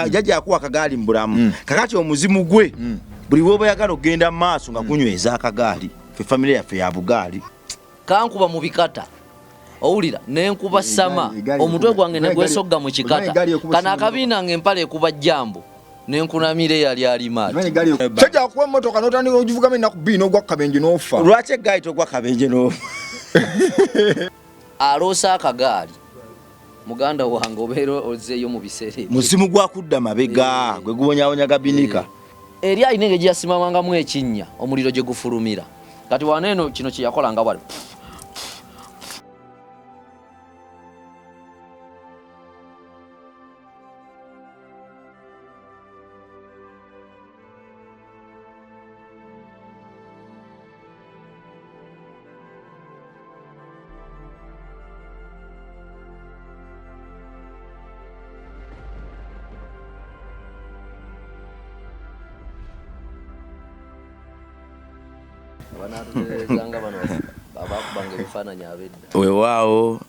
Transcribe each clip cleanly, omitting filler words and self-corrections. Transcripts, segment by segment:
jajja akuwa akagaali mbulamu kakati omuzimu gwe buli woba yagala ogenda maaso nga kunyweza akagaali fe family yaffe ya bugaali kankuba mu bikata owulira nenkuba sama omutwe gwange ne gwesogga mu kikata kana akabiina ng'empale ekuba jjambo nenkunamire yali alimati sajja kuwa motoka notandika ogivuga mena ku bino ogwa kabenje n'ofa lwaki eggaali togwa kabenje n'ofa aloosa akagaali muganda wange obeera ozeeyo mu biseera musimu gwakudda mabega gwe guwonyawonya gabinika eri alina engeri gyasimamangamu ekinnya omuliro gye gufulumira kati waneeno kino kye yakolanga bwali banatuzanga bano babakubanga ebifaananyi abedda weewaawo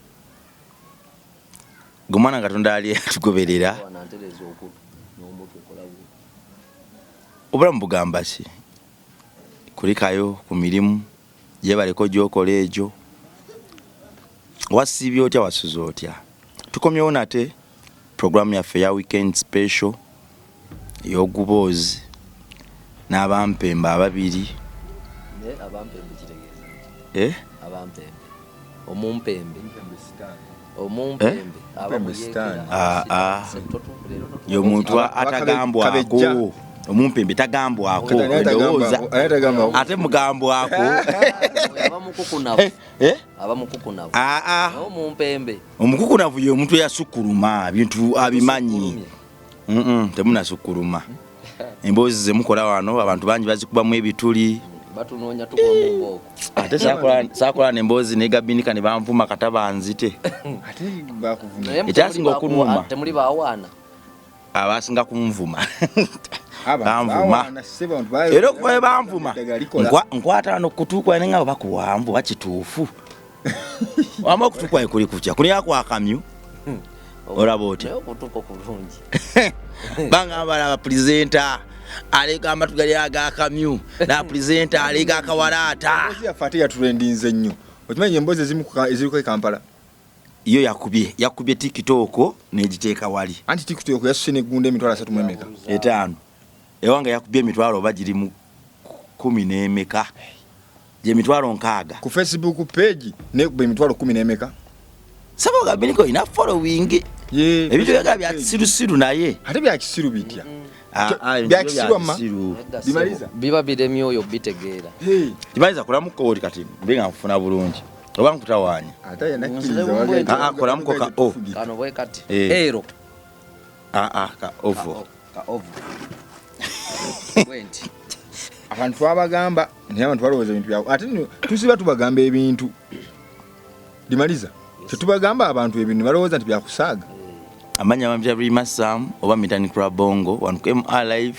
gumwana katonda ali atugoberera obulamu bugamba ki kulikayo ku mirimu gyebaleko gyokola egyo wasiibye otya wasuza otya tukomyewo nate programu yaffe ya weekend special ey'oguboozi n'abampembe ababiri abampembe kitegeeza abampembe omumpembe y'omuntu atagambwako omumpembe tagambwako ndowooza ate mugambwako abamukukunavu omumpembe omukukunavu ye omuntu eyasukkuluma bintu abimanyi temunasukkuluma emboozi zemukola wano abantu bangi bazikubamu ebituli batunoonya tukola mboko ate sakola nemboozi ne gabinika ne banvuma katabanzite ate bakuvuma ekyasinga okunuma temuli baawaana abasinga kunvuma banvuma era okuva banvuma nkwata nokutuukwa nenga bakuwambu bakituufu wama okutuukwa kuli kutya kuli akwakamyu olaba otya okutuuka kulungi bangamba abapresenta alega amatu gali agakamyu na presenta alega akawalaata yafate yatulendinze nnyo okimanyi embozi eziriko Kampala iyo yakubye TikTok negiteeka wali anti TikTok yasene gunda emitwalo 3 mu emeka 5 ewanga yakubye emitwalo bagiri mu 10 n'emeka je emitwalo 6 ku Facebook page nekubye emitwalo 10 n'emeka sabo gabiniko ina following ebintu bya kisirusiru naye ate bya kisiru bitya bimaliza biba biremyoyo bitegeera kimaliza kolamu kodi kati mbenga mfuna bulungi oba nkutawanya ate yanakiriza kolamu ka o kano bwe kati ero ka ovo wenti abantu abagamba naye abantu balowooza ebintu byabo ate tusiba tubagamba ebintu bimaliza tetubagamba abantu ebintu balowooza nti byakusaaga amanya mambya Rimasam oba Mitani Club Bongo wanukemu live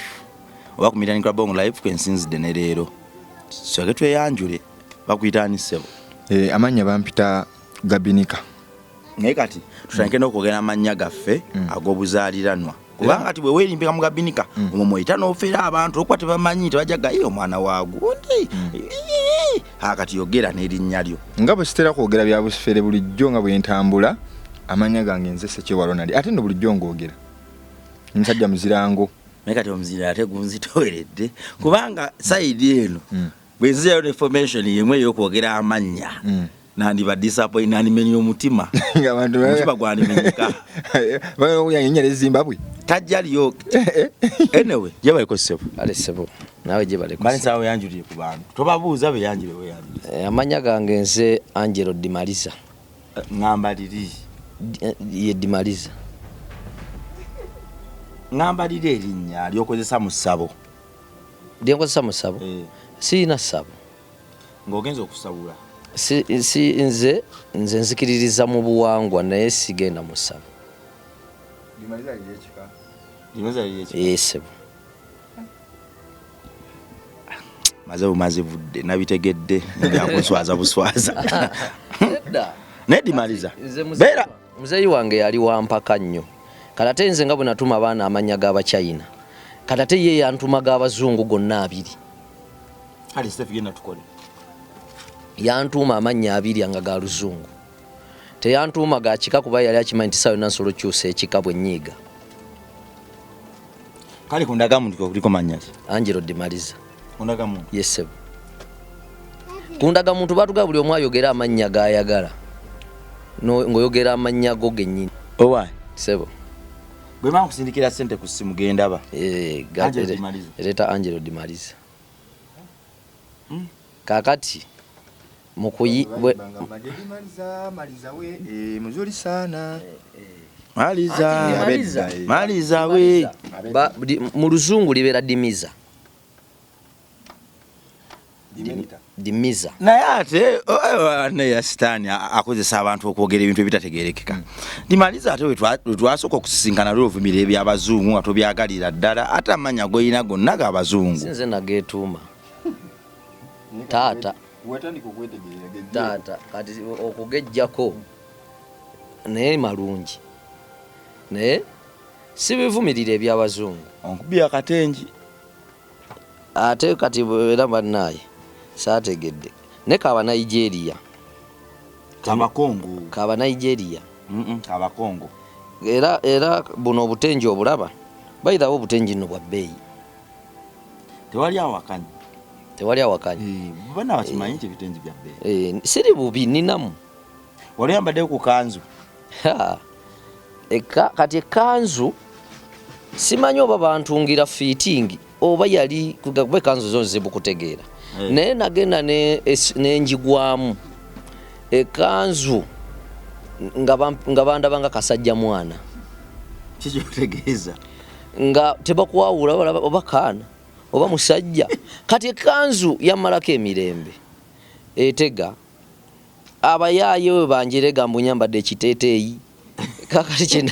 oba ku Mitani Club Bongo live kwensinzidde ne leero soke tweyanjule bakuyitanisebo amanya bampita Gabinika naye kati tutandike n'okwogera amanya gaffe ag'obuzaaliranwa kubanga kati bwe weerimbika mu Gabinika omwo moyita n'ofeera abantu okuba tebamanyi tebajaga iyo omwana waagundi kati yogera n'erinnya lyo nga bwe sitera kwogera bya busifere bulijjo nga bwe ntambula amanya gange nze Sekyewalo nali ate no bulijjo ngogera nsajja muzirango naye kati omuzira ate gunzitoweredde kubanga side eno bwe nzizayo information yemwe ey'okwogera amanya nandiba disappoint nanimenya omutima omutima gwanimenyeka yanyenyera Zimbabwe tajjaliyo anyway gye baliko ssebo ale ssebo nawe gye baliko balisawo yanjuliye ku bantu tobabuuza beyanjule weyanjule amanya gange nze Angelo Dimaliza ngamba liri ye Dimaliza ngamba liri erinnya lyokozesa mu ssabo lyenkozesa mu ssabo siina ssabo ng'ogenza okusabula si nze nzikiririza mu buwangwa naye sigenda mu ssabo Dimaliza liri ekika yesebo maze vudde nabitegedde byakuswaza buswaza ne Dimaliza bera muzeyi wange yali wampaka nnyo kalate nze nga bwe natuma abaana amanya g'Abachina kalate ye yantuma g'Abazungu gonna abiri kale Steph genda tukole yantuma amanya abiri anga ga Luzungu teyantuma ga kika kuba yali akimanyi nti Saayo Nansolo kyusa ekika bwe nnyiga kale kundaga muntu kuliko manya ki Angelo Dimaliza kundaga muntu yes sir kundaga muntu batuga buli omu ayogera amanya g'ayagala ngoyogera amanya go gennyini owa sebo bwe mangu kusindikira sente ku simu genda ba leta Angelo Dimaliza kakati mukuyi muzuri sana maliza we mu Luzungu libera Dimiza Dimiza naye ate ne sitaani akozesa abantu okwogera ebintu ebitategerekeka Dimaliza ate wetwasooka okusisinkana lw'ovumira eby'Abazungu nga tobyagalira ddala ate amanya goyina gonna g'Abazungu sinze nageetuuma taata kati okugejjako naye malungi naye si bivumirira eby'Abazungu onkubye akatengi ate kati era bannaye saategedde ne kaba Nigeria kaba Nigeria abakongo era buno obutenji obulaba bayitawo obutenji nno bwa bbeeyi tewali awakanyi bana bakimanyi nti ebitenji bya bbeeyi siri bubi ninamu wali yambaddeyo ku kanzu kati ekanzu simanyi oba bantungira fiitingi oba yali kuba ekanzu zo nzibu kutegeera naye nagenda nenjigwamu ekanzu nga bandaba nga kasajja mwana kikyotegeeza nga tebakwawula oba kaana oba musajja kati ekanzu yamalako emirembe etega abayaaye we banjerega mbunyambadde ekiteeteeyi kakati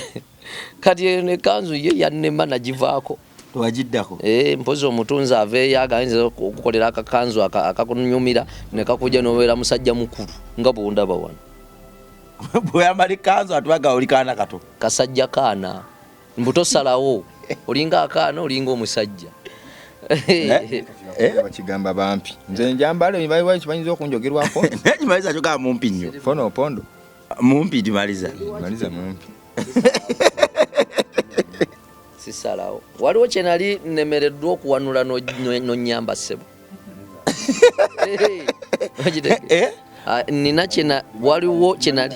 kati ekanzu ye yannema nagivaako towagiddako mpozi omutunzi aveeyo agayinza okukolera akakanzu akakunyumira nekakuja nobeera musajja mukulu nga bwondaba wano bweyambala ekanzu atubaga oli kaana kato kasajja kaana mbutosalawo olinga akaana olinga omusajja bakigamba bampi nze njambala ebibayiwa kimanyiza okunjogerwako Dimaliza kyogaa mumpi nnyo fono opondo mumpi Dimaliza mumpi sisalawo waliwo kyenali nemereddwa okuwanula nonyamba ssebo nina waliwo kyenali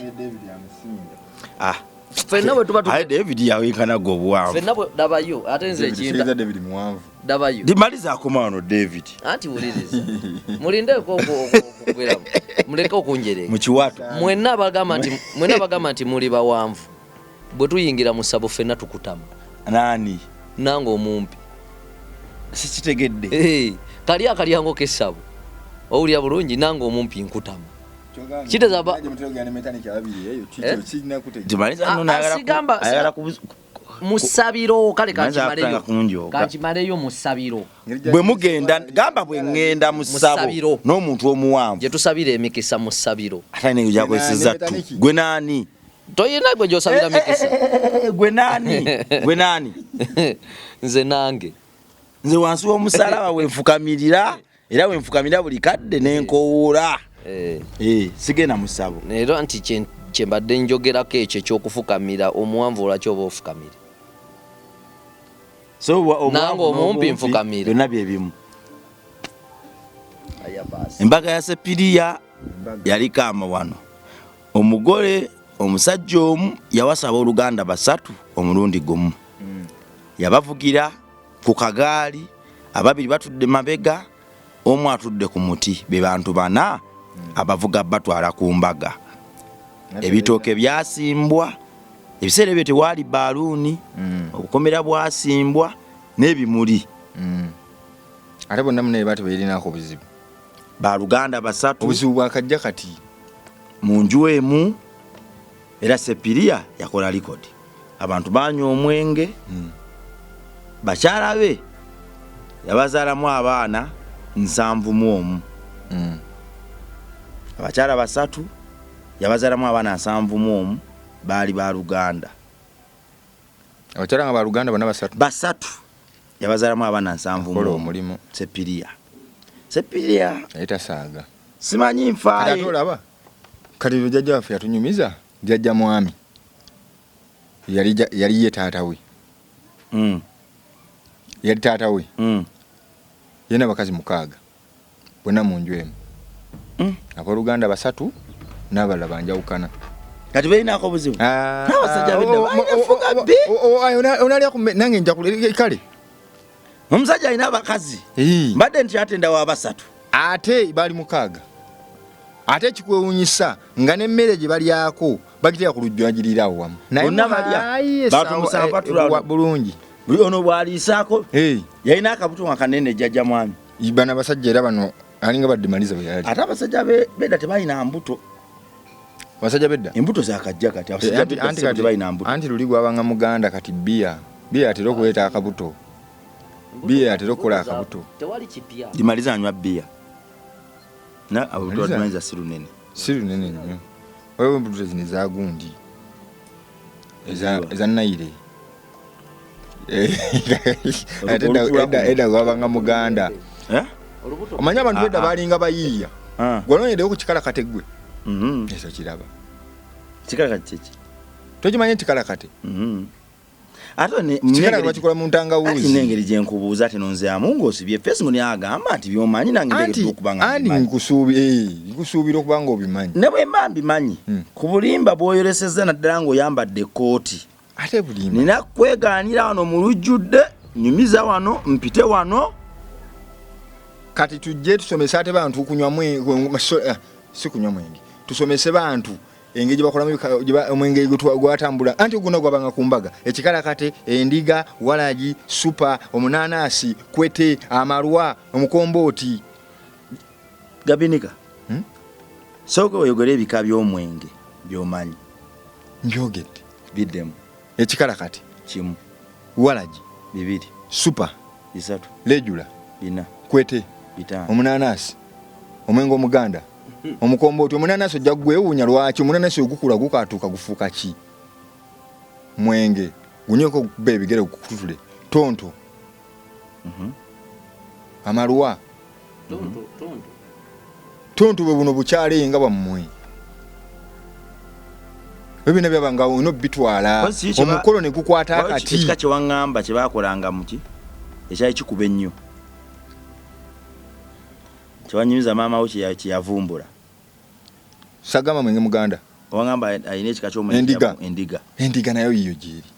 fenna bwe tuba David yawenkana go obwavu fenna bwe dabayo ate nze ekinda David muwanvu dabayo Dimaliza akoma wano David anti wuliriza mulindeko okugweramu muleke okunjereka mu kiwato mwenna bagamba nti muli bawanvu bwe tuyingira mu ssabo fenna tukutama nani nange omumpi sikitegedde kali akalyango k'essabo owulira bulungi nange omumpi nkutama kitezaba musabiro kale kakimaleyo musabiro bwe mugenda gamba bwe ngenda mu ssabo n'omuntu omuwanvu gye tusabira emikisa mu ssabiro ate ne gyakozeseza gwe nani toyina gwe gyosabira mikisa gwe nani nze nange nze wansi w'omusalaba wenfukamirira era wenfukamirira buli kadde n'enkowoola sigenda mu ssabo era nti kyembadde njogerako ekyo ekyokufukamira omuwanvu olwaki oba ofukamire nange omumpi nfukamire byonna bye bimu embaga ya Sepiriya yali kaama wano omugole omusajja omu yawasa abooluganda 3 omulundi gumu yabavugira ku kagaali 2 batudde mabega omu atudde ku muti be bantu 4 abavuga batwala ku mbaga ebitooke byasimbwa ebiseera ebyo tewaali baaluuni obukomera bwasimbwa n'ebimuli ate bonna munaye batebeerinako obuzibu baaluganda 3 obuzibu bwakajja kati mu nju emu era Sepiriya yakola likodi abantu banywa omwenge bakyala be yabazaalamu abaana 71 abakyala 3 yabazaalamu abaana 71 baali baaluganda abakyala nga baluganda bana basatu yabazaalamu abaana 7 mu omulimu Sepiria etasaaga simanyi nfaaye kati olaba kati jjajja waffe yatunyumiza jjajja mwami yali ye taata we yali taata we yena bakazi 6 bonna mu nju emu abaluganda 3 n'abalala banjawukana kati balinaako obuzibu n'abasajja bedda balinafuga bbi onalya nange njakule kale omusajja alina abakazi mbadde nti atenda wa 3 ate bali 6 ate ekikwewuunyisa nga n'emmere gye balyako bagitera ku lujjwagirirawo wamu bonna balya batumusampatula bulungi buli ono bwaliisaako yalina akabuto nga kanene jjajja mwami bana basajja era bano alinga baddemaliza bwe yali ate abasajja bedda tebalina mbuto abasajja bedda embuto zakajja kati abasajja bedda tebalina mbuto anti luli gwabanga muganda kati bbiya atera okuleeta akabuto bbiya atera okukola akabuto tewali kipya dimaliza anywa bbiya na abuto dimaliza si lunene nnyo wewe embuto zino ezagundi eza nayire edda gwabanga muganda omanyi abantu bedda balinga bayiiya gwalonyedewo ku kikalakate gwe ekyo kiraba kikalakate kiki tokimanyi nti kalakate ate kikalakate bakikola mu ntangawuzi n'engeri gye nkubuuza ati nonzeamu ng'osibye Facebook n'agamba nti by'omanyi nange ntegekedde okuba nga nkusuubira okuba nga obimanyi ne bwe mba mbimanyi ku bulimba bw'oyolesezza naddala ng'oyambadde ekkooti ate bulimba nina kwegaanira wano mu lujjudde nyumiza wano mpite wano kati tujje tusomese ate bantu kunywa si kunywa mwenge tusomese bantu engeri gye bakolamu omwenge gwatambula anti oguna gwabanga ku mbaga ekikalakate endiga walagi supa omunanasi kwete amalwa omukombooti Gabinika sooka oyogere ebika by'omwenge by'omanyi njogedde biddemu ekikalakate 1 walagi 2 supa 3 lejula 4 kwete 5 omunanasi omwenge omuganda omukombooti omunanasi ojja gwewuunya lwaki omunanasi ogukula gukatuuka gufuuka ki mwenge gunyeko okuba ebigere gukutule tonto amalwa tonto bwe buno bukyale nga bwammwe ebina byabanga ono bitwala omukolo ne gukwata akati ekika kye waŋŋamba kye baakolanga muki ekyali kikuba ennyo kyewanyumiza maama wo kyeyavumbula sagamba mwenge muganda owaŋŋamba alina ekika ky'omwendiga endiga nayo yiyo gyeri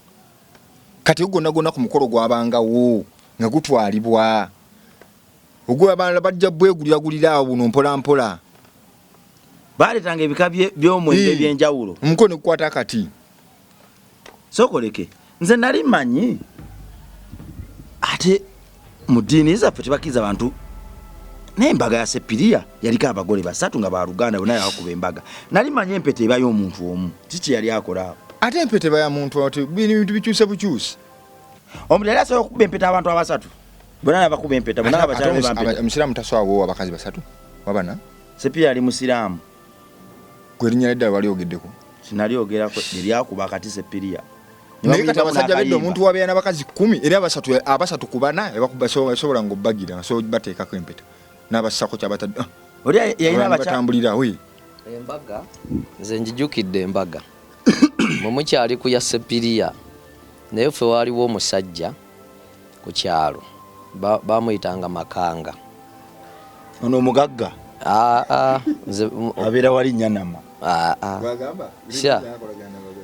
kati gonna ku mukolo gwabangawo nga gutwalibwa ogwo abalala bajja bweguliragulira awo buno mpolampola baaleetanga ebika by'omwenge ebyenjawulo omukolo ne gukwata akati sokoleke nze nali mmanyi ate mu ddiini zaffe tebakkiriza bantu n'embaga ya Sepiria yaliko abagole 3 nga baluganda bonna yakuba embaga nali manyi empete eba y'omuntu omu kiki yali akola ate empete eba ya muntu ati bintu bikyuse bukyuse omuntu yali asobola okuba empete abantu 3 bonna nabakuba empeta bonna abakyala bampeta omusiraamu taswawo abakazi 3 wabana Sepiria ali musiraamu gwerinnya ledda waliogeddeko sinalyogerako eryakuba akati Sepiria naye kati abasajja bedda omuntu wabeera n'abakazi 10 era abasatu ku bana basobola ng'obbagira nga so bateekako empeta n'abasako kyabatadde oli yalina batambulira we embaga nze njijukidde embaga mwe mukyali ku ya Sepiria naye ffe waaliwo omusajja ku kyalo bamuyitanga Makanga ono omugagga nze abeera wali Nyanama sya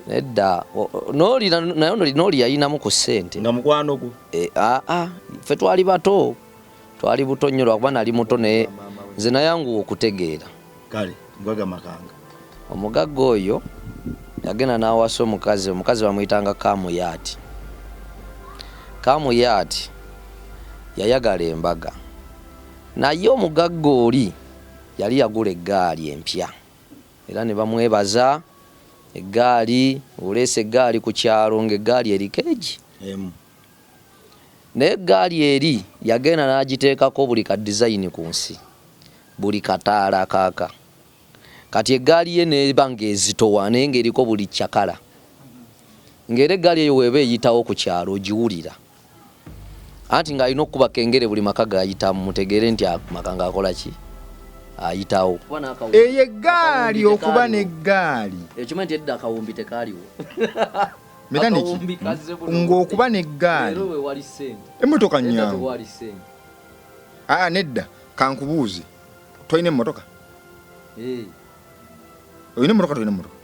nedda n'oli yayinamu ku ssente nga mukwano gwo ffe twali bato twali buto nnyo lwakuba nali muto naye nze nayanguwa okutegeera kale mugagga Makanga omugagga oyo yagenda n'awasa omukazi bamuyitanga Kamuyati yayagala embaga naye omugagga oli yali yagula eggaali empya era ne bamwebaza eggaali oleese eggaali ku kyalo ng'eggaali eriko egi naye eggaali eri yagenda n'agiteekako buli ka design ku nsi buli kataala akaaka kati eggaali ye neeba ng'ezitowa naye ng'eriko buli kyakala ng'era eggaali eyo weeba eyitawo ku kyalo ogiwulira anti ng'alina okuba kengere buli maka gayitamu mutegeere nti maka ng'akola ki ayitawo eyo eggaali okuba n'eggaali ekima nti edda akawumbi tekaaliwo ng'okuba n'eggaali emmotoka nnyangu nedda kankubuuze tolina emmotoka olina emmotoka tolina emmotoka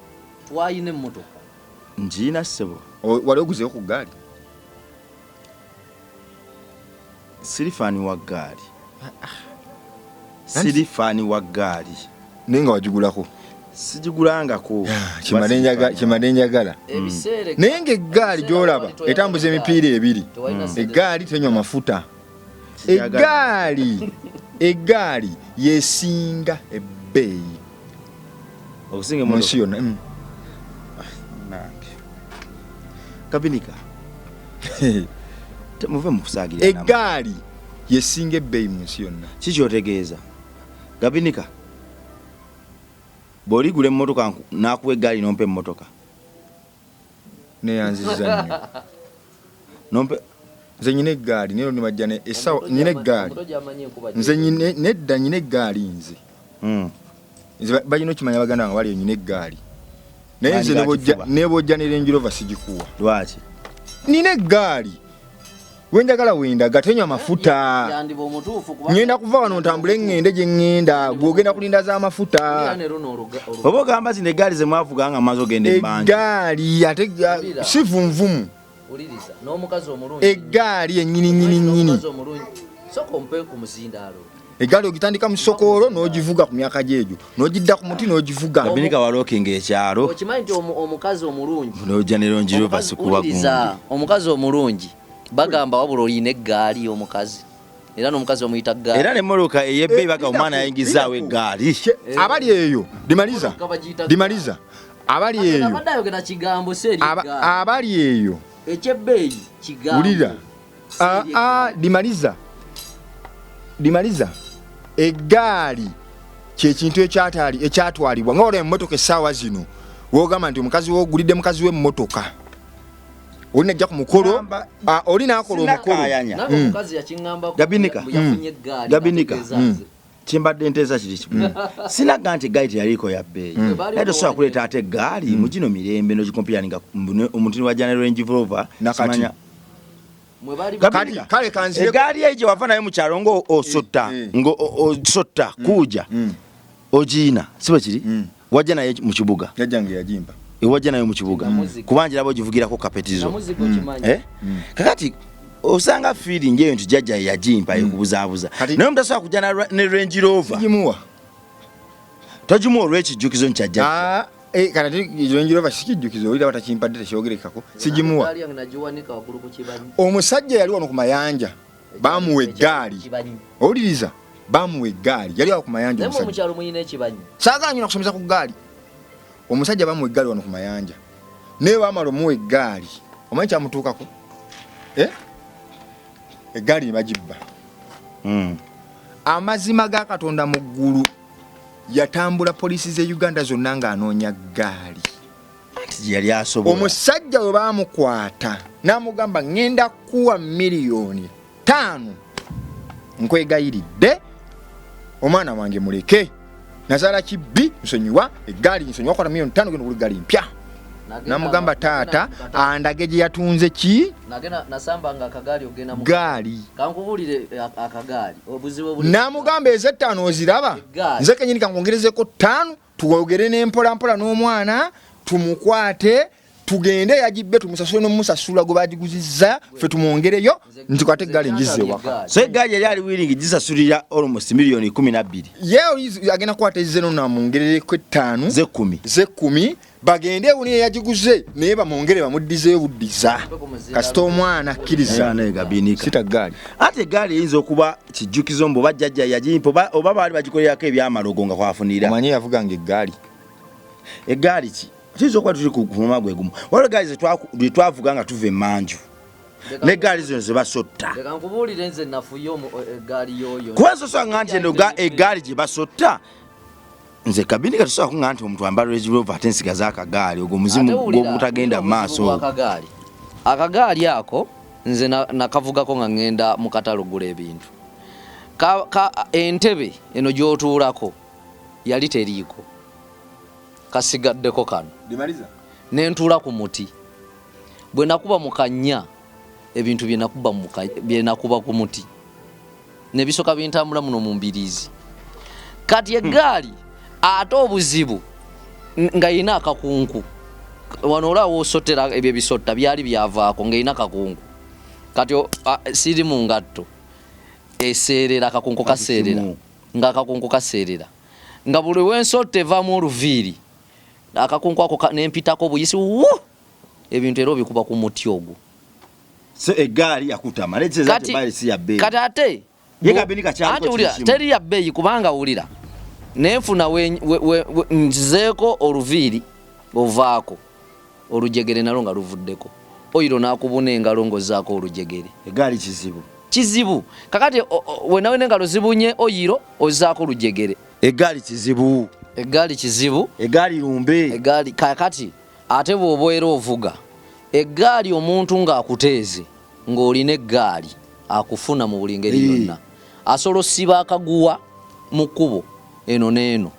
twayina emmotoka njiina ssebo wali oguzeewo ku ggaali sirifaani wa ggaali sirifaani wa ggaali naye nga wagigulako sigigulangako kimade njagala naye ng'eggaali gy'olaba etambuza emipiira ebiri eggaali tenywa mafuta eggaali yesinga ebbeeyi okusinga mu nsi yonna Gabinika muve mu kusaagirira eggaali yesinga ebbeeyi mu nsi yonna kikyotegeeza Gabinika bw'oligula emmotoka n'akuwa eggaali nompa emmotoka neyanziza nnyo nze nyina eggaali naye nimajja essawa nyina eggaali nze nedda nyina eggaali nze balina okimanya baganda nga bali nyina eggaali naye nze nebojja ne Range Rover sigikuwa lwaki nina eggaali wenjagala wendaga tenywa mafuta ngenda kuva wano ntambule ngende gye ngenda gwogenda kulinda za mafuta oba ogamba zino eggaali ze mwavuga nga maze ogenda embanja eggaali ate si vunvumu eggaali ennyini eggaali ogitandika mu Sokoolo n'ogivuga ku myaka gyegyo n'ogidda ku muti n'ogivuga Gabinika walookinga ekyalo okimanyi nti omukazi omulungi n'ojja ne Range Rover sikuba gundi omukazi omulungi bagamba wabula olina eggaali omukazi era n'omukazi omuyita ggaali era n'emmotoka ey'ebbeeyi baga omwana yayingizaawo eggaali abali eyo dimaliza abali eyo ayogera kigambo seri abali eyo ekyebbeeyi kigambo wulira dimaliza eggaali kyekintu ekyatwalibwa nga olaba emmotoka essaawa zino wogamba nti omukazi wogulidde mukazi w'emmotoka olina ajja ku mukolo olina akola omukolo Gabinika kimbadde nteeza kiri kimu sinaga nti eggaali teyaliko ya bbeeyi naye tosobola kuleeta ate eggaali mu gino mirembe n'ogikompyaninga omuntu niwajja ne Range Rover simanya eggaali eyo gye wava nayo mu kyalo ng'osotta kuuja ogiina si bwe kiri wajja naye mu kibuga wajja nayo mu kibuga kuba njiraba ogivugirako kapetizo kakati osanga feeling eyo nti jjajja yagimpa ekubuzaabuza naye omuntu asobola kujja ne Range Rover togimuwa olw'ekijjukizo nkyajjajja kanati Range Rover sikijjukizo olira batakimpadde tekyogerekako sigimuwa omusajja yali wano ku mayanja bamuwa eggaali owuliriza bamuwa eggaali yali awo ku mayanja saagala nyo nakusomesa ku ggaali omusajja bamuwa eggaali wano ku mayanja naye bamala omuwa eggaali omanyi kyamutuukako eggaali nebagibba amazima ga Katonda mu ggulu yatambula poliisi ze Uganda zonna ng'anoonya ggaali yali asobola omusajja we baamukwata n'amugamba ŋŋenda kuwa miliyoni 5 nkwegayiridde omwana wange muleke nazaala kibbi nsonyiwa eggaali nsonyiwa kwata miliyoni 5 genda kugula eggaali mpya n'amugamba taata andage gye yatunze ki gaali n'amugamba eze5 oziraba nze kenyini kangongerezeko 5 tuwogere n'empolampola n'omwana tumukwate tugende yagibbe tumusasule n'omusasula gwe bagiguzizza ffe tumwongereyo nti kwate eggaali ngize waka so eggaali yali ali wiringi gisasulira almost miliyoni 12 ye agenda kukwata ezeno namwongerereko 5 ze10 bagende ewuni eyagiguze naye bamwongere bamuddizeyo buddiza kasita omwana akkiriza sita ggaali ate eggaali eyinza okuba kijjukizo mbu bajjajja yagimpa oba baali bagikolerako ebyamalogo nga kwafunira omanye yavuganga eggaali ki tuyinza okuba tuli ku kuluma gwe gumu waliwo eggaali ze twavuga nga tuva emmanju n'eggaali zino ze basotta kuba nsosola nga nti eno eggaali gye basotta nze Gabinika tusobola kuŋŋamba nti omuntu ambala Range Rover ate nsigaza akagaali ogwo muzimu gw'obutagenda mu maaso. Akagaali ako nze nakavugako nga ŋŋenda mu katale ogula ebintu. Entebe eno gy'otuulako yali teriiko, kasigaddeko kano ne ntuula ku muti. Bwe nakuba mu kannya ebintu bye nakuba ku muti ne bisoka bintambula muno mu mbiriizi. Kati eggaali ate obuzibu nga yina akakunku wano olaawo osotera ebyo bisotta byali byavaako nga yina kakunku. Kati siri mu ngatto eseerera akakunku kaseerera nga akakunku kaseerera nga buli wensotta evaamu oluviiri akakunku ako nempitako buyisi ebintu era obikuba ku muti ogwo. So eggaali yakutama lecheza tebali si ya bei. Kati ate teri ya bei kubanga wulira nenfuna nzeeko oluviiri ovaako olujegere nalo nga luvuddeko oyiro nakubuna engalo ngozaako olujegere. Eggaali kizibu kakati wenawe n'engalo zibunye oyiro ozaako olujegere. Eggaali kizibu eggaali lumbe. Kakati ate bw'oba era ovuga eggaali omuntu ng'akuteeze ng'olina eggaali akufuna mu buli ngeri yonna. Asobola osiba akaguwa mu kkubo eno n'eno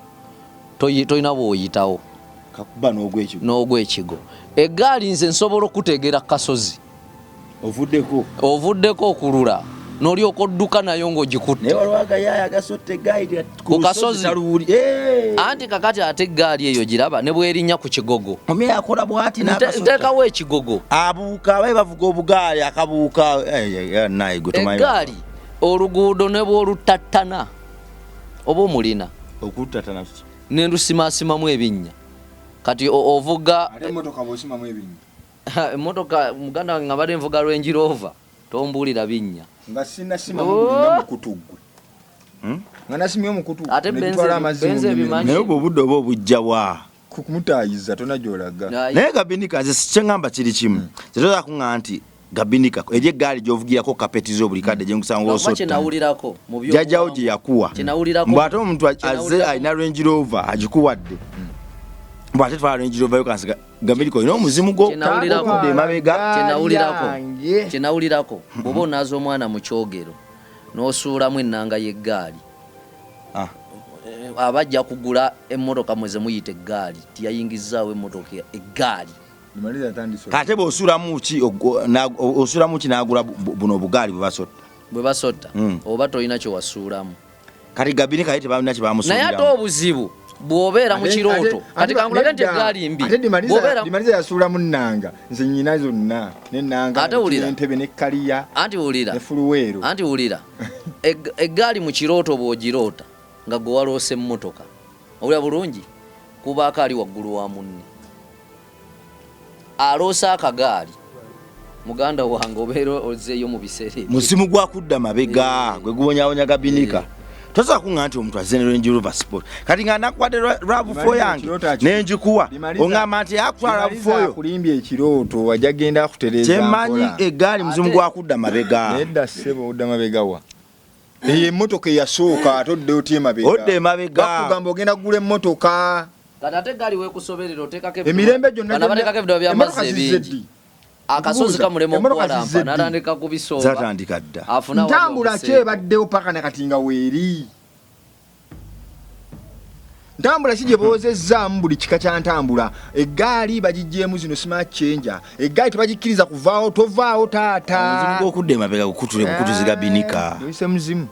toyina bw'oyitawo kakuba n'ogwekigo. Eggaali nze nsobola okuteegera kasozi ovuddeko okulula n'olyoka odduka nayo ng'ogikutte ku kasozi. Anti kakati ate eggaali eyo giraba ne bwerinnya ku kigogo nteekawo ekigogo abuuka abaye bavuga obugaali akabuuka eggaali oluguudo ne bw'olutattana oba omulina nendusimaasimamu ebinnya. Kati ovuga emmotoka muganda wange nga bade nvuga Range Rover tombuulira binnya nga sinasima mu kutugwe nga nasimye mu kutu ate benze bimanyi naye obudde oba obujjawa kumutayiza tona gyolaga. Naye Gabinika nze sikyengamba kiri kimu kyetoza kuŋŋamba nti Gabinika eri eggaali gy'ovugirako kapetizo buli kadde gye nkusanga osota jjajjawo gye yakuwa mbw'ate omuntu azze alina Range Rover agikuwadde mbw'ate twala Range Rover yo kansiga Gabinika olina omuzimu gwo okudde emabega. Kyenawulirako bw'oba onaaza omwana mu kyogero n'osuulamu ennanga y'eggaali abajja kugula emmotoka mweze muyita eggaali tiyayingizaawo emmotoka eggaali. Kate bw'osuulamu ki n'agula buno obugaali bwe basotta oba tolina kye wasuulamu. Kati Gabinika ye tebalina kye bamusuuliramu. Naye ate obuzibu bw'obeera mu kirooto kati kangulaga nti eggaali mbi Dimaliza yasuulamu nnanga nze nnyina zonna n'ennanga n'entebe n'ekkaliya ne fuluweero. Anti wulira eggaali mu kirooto bw'ogiroota nga gwe waloose emmotoka owulira bulungi kubaako ali waggulu wa munne aloosa akagaali muganda wange obeera ozeeyo mu biseera musimu gwakudda mabega gwe guwonyawonya Gabinika. Toza kuŋŋamba nti omuntu azze ne Range Rover Sport kati nga nakwadde RAV4 yange nenjikuwa oŋŋamba nti yakutwala RAV4 yo kulimbya ekirooto wajja genda akutereeza kyemmanyi eggaali muzimu gwakudda mabega. Nedda ssebo odda mabega wa eyo emmotoka eyasooka ate odde emabega bakugamba ogenda kugula emmotoka kati ate eggaali weekusoberera oteekako emirembe gyonna bateekako ebidobo by'amazzi ebingi akasozi kamulemu okuwalampa natandika kubisooba zatandika dda ntambula ki ebaddewo paka nakati nga weeri ntambula ki gye boozezzaamu buli kika kya ntambula. Eggaali bagijjeemu zino smart changer eggaali tebagikkiriza kuvaawo tovaawo taata omuzimu gw'okudda emabega gukutule bukutuzi Gabinika oyise muzimu.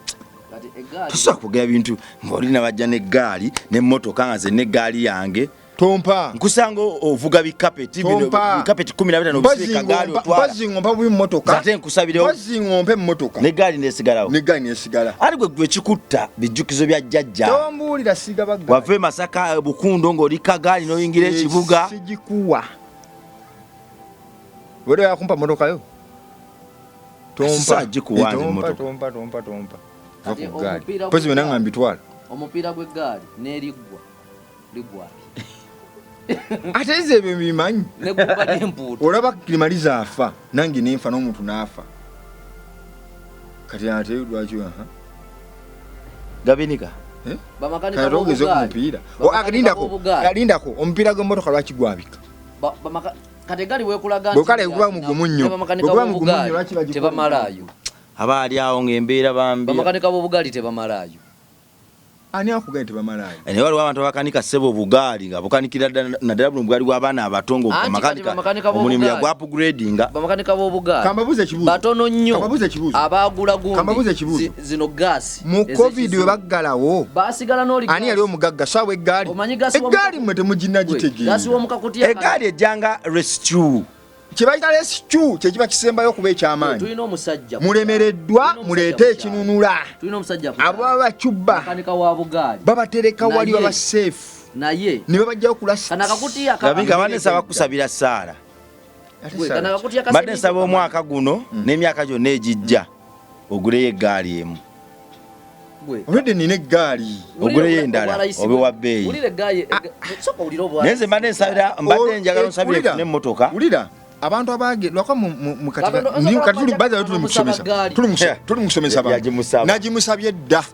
tosobola kwogera bintu ng'olina bajja n'eggaali n'emmotoka nga ze n'eggaali yange tompa nkusanga ovuga bikapeti 15 obisika gaali otwala bazingompa bubi mmotoka zate nkusabirewo bazingompe mmotoka n'eggaali nesigalawo ali gwe kikutta bijjukizo bya jjajja tombuulira siga bagga wave Masaka Bukundo ng'oli kagaali n'oyingira ekibuga sigikuwa wero yakumpa mmotoka yo tompa pozi bwe nanga mbitwala omupiira gw'eggaali n'eriggwa ligwa ate nze ebyo mbimanyi olaba Kirimaliza afa nange nenfa n'omuntu n'afa kati ate lwaki Gabinika bamakanika ogeze ku mupiira alindako omupiira gw'emmotoka lwaki gwabika kategali wekulaga bwe kale kuba mugumunyo tebamalayo abaali awo ng'embeera bambi bamakanika b'obugaali tebamalayo ani akugaye tebamalayo naye waliwo abantu abakanika ssebo obugaali nga bukanikira naddala buno obugaali bw'abaana abatongo makanika omulimu yagwa upgradinga bamakanika b'obugaali kambabuze ekibuuzo batono nnyo abaagula gundi zino gaasi mu covid we baggalawo baasigala n'oli ani yali omugagga sawa eggaali mmwe temuginnagitegeera eggaali ejjanga rescue kyebayita rescue kyekiba kisembayo okuba ekyamaanyi mulemereddwa muleete ekinunula abo baba bakyubba babatereka wali baba seefu naye ne babajjayo kulasa badde nsaba kusabira saara badde nsaba omwaka guno n'emyaka gyonna egijja oguleyo eggaali emu olwedde nina eggaali oguleyo endala obe wa bbeeyi naye nze mbadde nsabira mbadde njagala nsabire kufuna emmotoka abantu abage lwaka mu katika tuli musomesa nagimusabye dda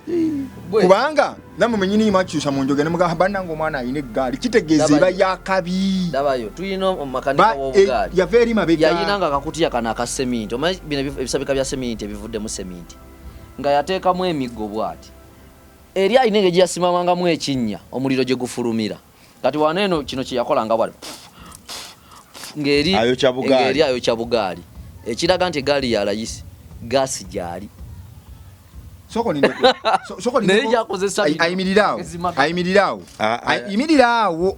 kubanga namwe mwenyini imakyusa mu njoge nemugamba bannanga omwana ayina eggaali kitegeeza eba yakabi yava eri mabega yayinanga akakutiya kana aka seminti omanyi bino ebisabika bya seminti ebivuddemu seminti nga yateekamu emiggo bw'ati eri ayina engeri gye yasimamangamu ekinnya omuliro gye gufulumira kati waneeno kino kye yakolanga bwali ngeri ayokya bugaali ekiraga nti eggaali ya layisi gaasi gyali naye gyakozesa ayimiriraawo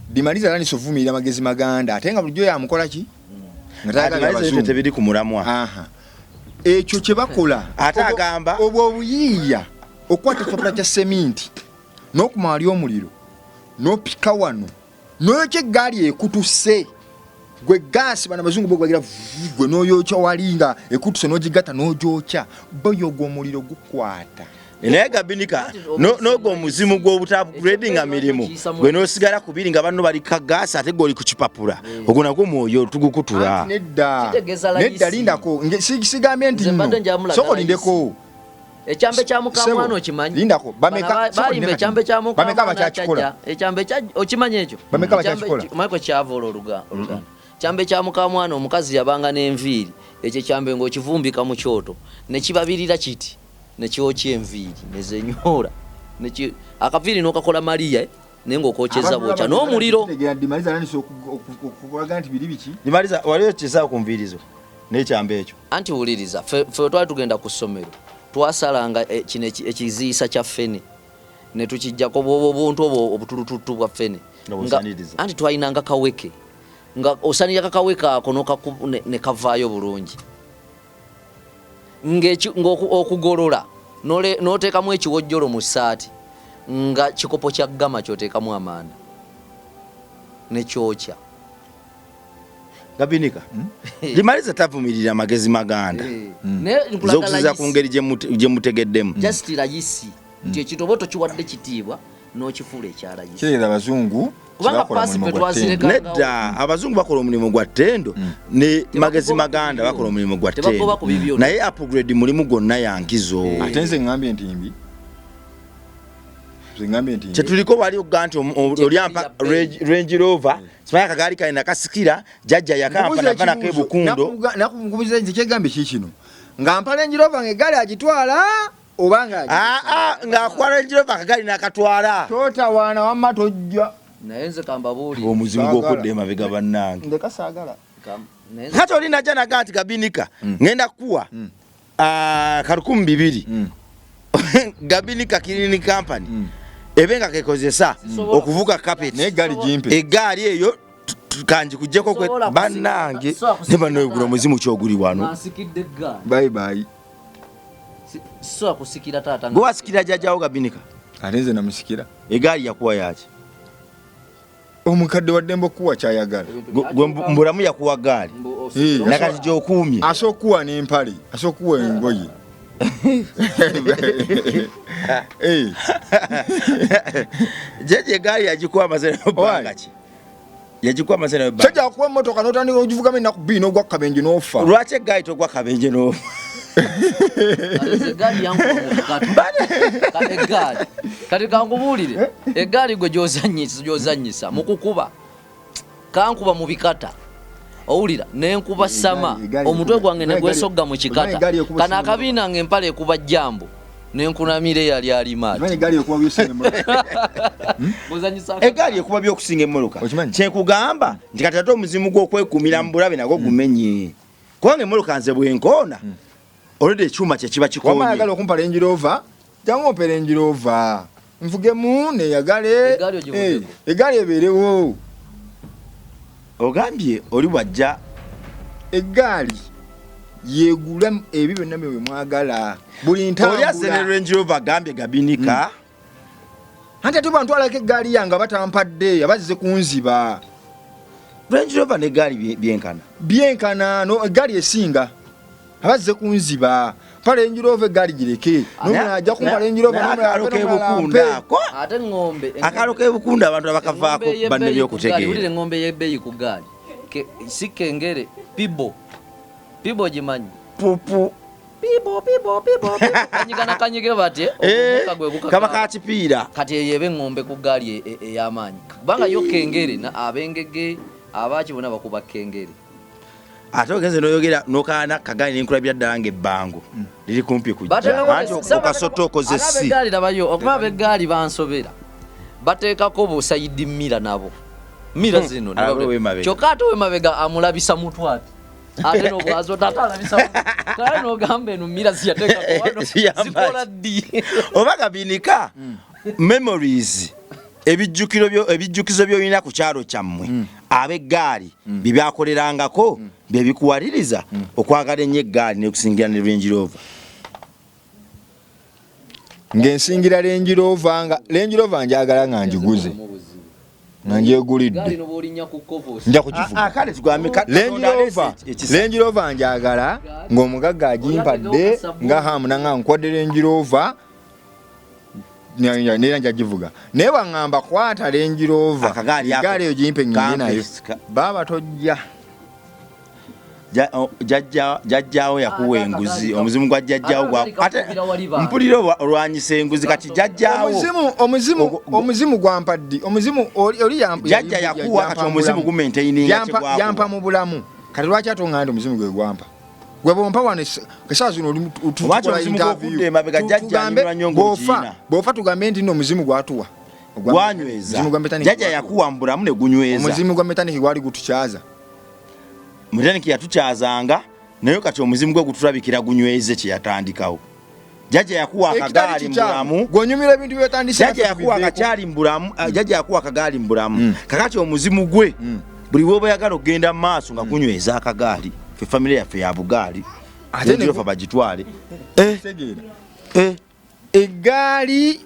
dimaliza laniso vumirira magezi maganda ate nga bulijjo yamukola ki tebiri ku mulamwa ekyo kye bakola ate agamba obwo obuyiiya okukwata ekipapula kya seminti n'okumaali omuliro n'opika wano noyokya eggaali ekutuse gwe gaasi bana bazungu bogwagira gwe noyokya walinga ekutuse n'ogigata n'ogyokya boyoga omuliro gukwata naye gabinika n'ogwo omuzimu gw'obutagradinga mirimu gwe n'osigala kubiri nga banno bali ka gaasi ate gwe oli ku kipapula ogwo nagwo mwoyo tugukutula nedda lindako sigambye nti soko lindeko ekyambe kya mukamwana okimanyi lindako bayimba ekyambe kya mukamwana ekyambe okimanyi ekyo bameka kyavola oluganda kyambe kya mukamwana omukazi yabanga n'enviiri ekyo kyambe ng'okivumbika mu kyoto nekibabirira kiti nekyokya enviiri nezenyoola akaviiri n'okakola mariya naye ng'okokyeza bwokya n'omuliro dimaliza waliyo kyesaawo ku nviirizo n'ekyambe ekyo anti wuliriza fe twali tugenda ku ssomero twasalanga kino ekiziisa kya ffene ne tukijjako obuntu obwo obutulututu bwa ffene anti twayinanga kaweke nga osanira kakaweke ako ne kavaayo bulungi okugolola n'oteekamu ekiwojjolo mu ssaati nga kikopo kya ggama kyoteekamu amanda nekyokya gabinika limaliza tavumirira magezi maganda zokuziza ku ngeri gye mutegeddemu just layisi nti ekitoboto kiwadde kitiibwa n'okifuula ekyalayisi kireera abazungu nedda abazungu bakola omulimu gwa ttendo ne magezi maganda bakola omulimu gwa ttendo naye upgrade mulimu gwonna yankizo ate nze ngambye ntimbi kyetuliko wali okuga nti olyampa Range Rover simanya akagaali kali nakasikira jjajja yakampa nava nako ebukundo nakubuuza nze kyegambye kikino nga mpa Range Rover ng'eggaali agitwala obanga ng'akuwa Range Rover akagaali nakatwala totawaana wamma tojja naye nze kambabuuli omuzimu gw'okudda emabega bannange ndeka saagala kati oli najja naga nti gabinika ngenda kukuwa kalukumu 200 gabinika Cleaning Company ebenga kekozesa okuvuga carpet eggaali eyo kanji kujjeko kwe bannange ne banoyogula omuzimu kyoguli wano bye so akusikira taata gwe wasikira jjajjawo gabinika ate nze namusikira eggaali yakuwa yaki omukadde wadde mbokuwa kyayagala gwe mbulamu yakuwa gaali nakati gyokuumye asookuwa n'empale asookuwa engoye jeje gari yajikuwa mazeno banga ki yajikuwa mazeno banga chaja kuwa motoka notandika ogivuga mena kubino gwa kabenje nofa lwache gari to gwa kabenje no egaali yankuba mu bikata kati kankubuulire egaali gwe gyozanyisa mu kukuba kankuba mu bikata owulira nenkuba sama omutwe gwange ne gwesogga mu kikata kana akabiina ng'empala ekuba jjambo nenkunamira eyali alimaati egaali ekuba by'okusinga emmoloka kyekugamba nti kati ate omuzimu gw'okwekumira mu bulabe nagwo gumenye kubanga emmoloka nze bwenkoona olwedde ekyuma kye kiba kikonye wamaayagala okumpa Range Rover jangu ompe Range Rover nvugemu neyagale egaali ebeerewo ogambye oli bwajja egaali yegula ebyo byonna bye mwagala buli ntambula oli asene Range Rover agambye gabinika anti ate bantwalako egaali yange batampadde abazze kunziba Range Rover n'egaali byenkana no egaali esinga abazze kunziba pa Range Rover egaali gireke nomulajja kumpa Range Rover ate ngombe akalo k'ebukunda abantu abakavaako banne by'okutegeera ngombe y'ebbeeyi ku gaali si kengere pibo gimanyi pupu pibo kanyigana bati kaba kakipiira kati eyebe ngombe ku gaali ey'amaanyi kubanga yo kengere abengege abaki bonna bakuba kengere ate ogenze noyogera nokaana kagaali nenkulabira ddala ng'ebbango liri kumpi kujja anti okasota okoze si abegaali labayo okuba abegaali bansobera bateekako busayidi mira nabo mira zino kyokka ate wemabega amulabisa mutwati ate nobwazo tatalabisa kale nogamba eno mira ziyateekako wano zikola ddi oba gabinika memories ebijjukizo by'olina ku kyalo kyammwe ab'eggaali bye byakolerangako bye bikuwaliriza okwagala ennyo eggaali n'ekusingira ne Range Rover ng'ensingira Range Rover njagala nga njiguze nga njegulidde nja kukivuga Range Rover njagala ng'omugagga agimpadde nga hamuna nga nkodde Range Rover nera njagivuga naye bwaŋŋamba kwata Range Rover egaali eyo gimpe ngende nayo baba tojja jajjaawo yakuwa enguzi omuzimu gwa jajjaawo ate mpulira olwanyisa enguzi kati jajjaawo omuzimu gwampaddi omuzimu oli jajja yakuwa kati omuzimu gumaintaininga yampa mu bulamu kati lwaki atongana nti omuzimu gwe gwampa gwe bompa wano esaa zino tukola interview bw'ofa tugambe nti nno omuzimu gwatuwa gwanyweza jajja yakuwa mu bulamu ne gunyweza omuzimu gwa metaniki gwali gutukyaza metaniki yatukyazanga naye kati omuzimu gwe gutulabikira gunyweze kyeyatandikawo jajja yakuwa akagaali mu bulamu gwonyumira ebintu byotandise jajja yakuwa akakyali mu bulamu jajja yakuwa akagaali mu bulamu kakati omuzimu gwe buli bwoba yagala okgenda mu maaso nga gunyweza akagaali fe famire yaffe ya bugaali Range Rover bagitwale egaali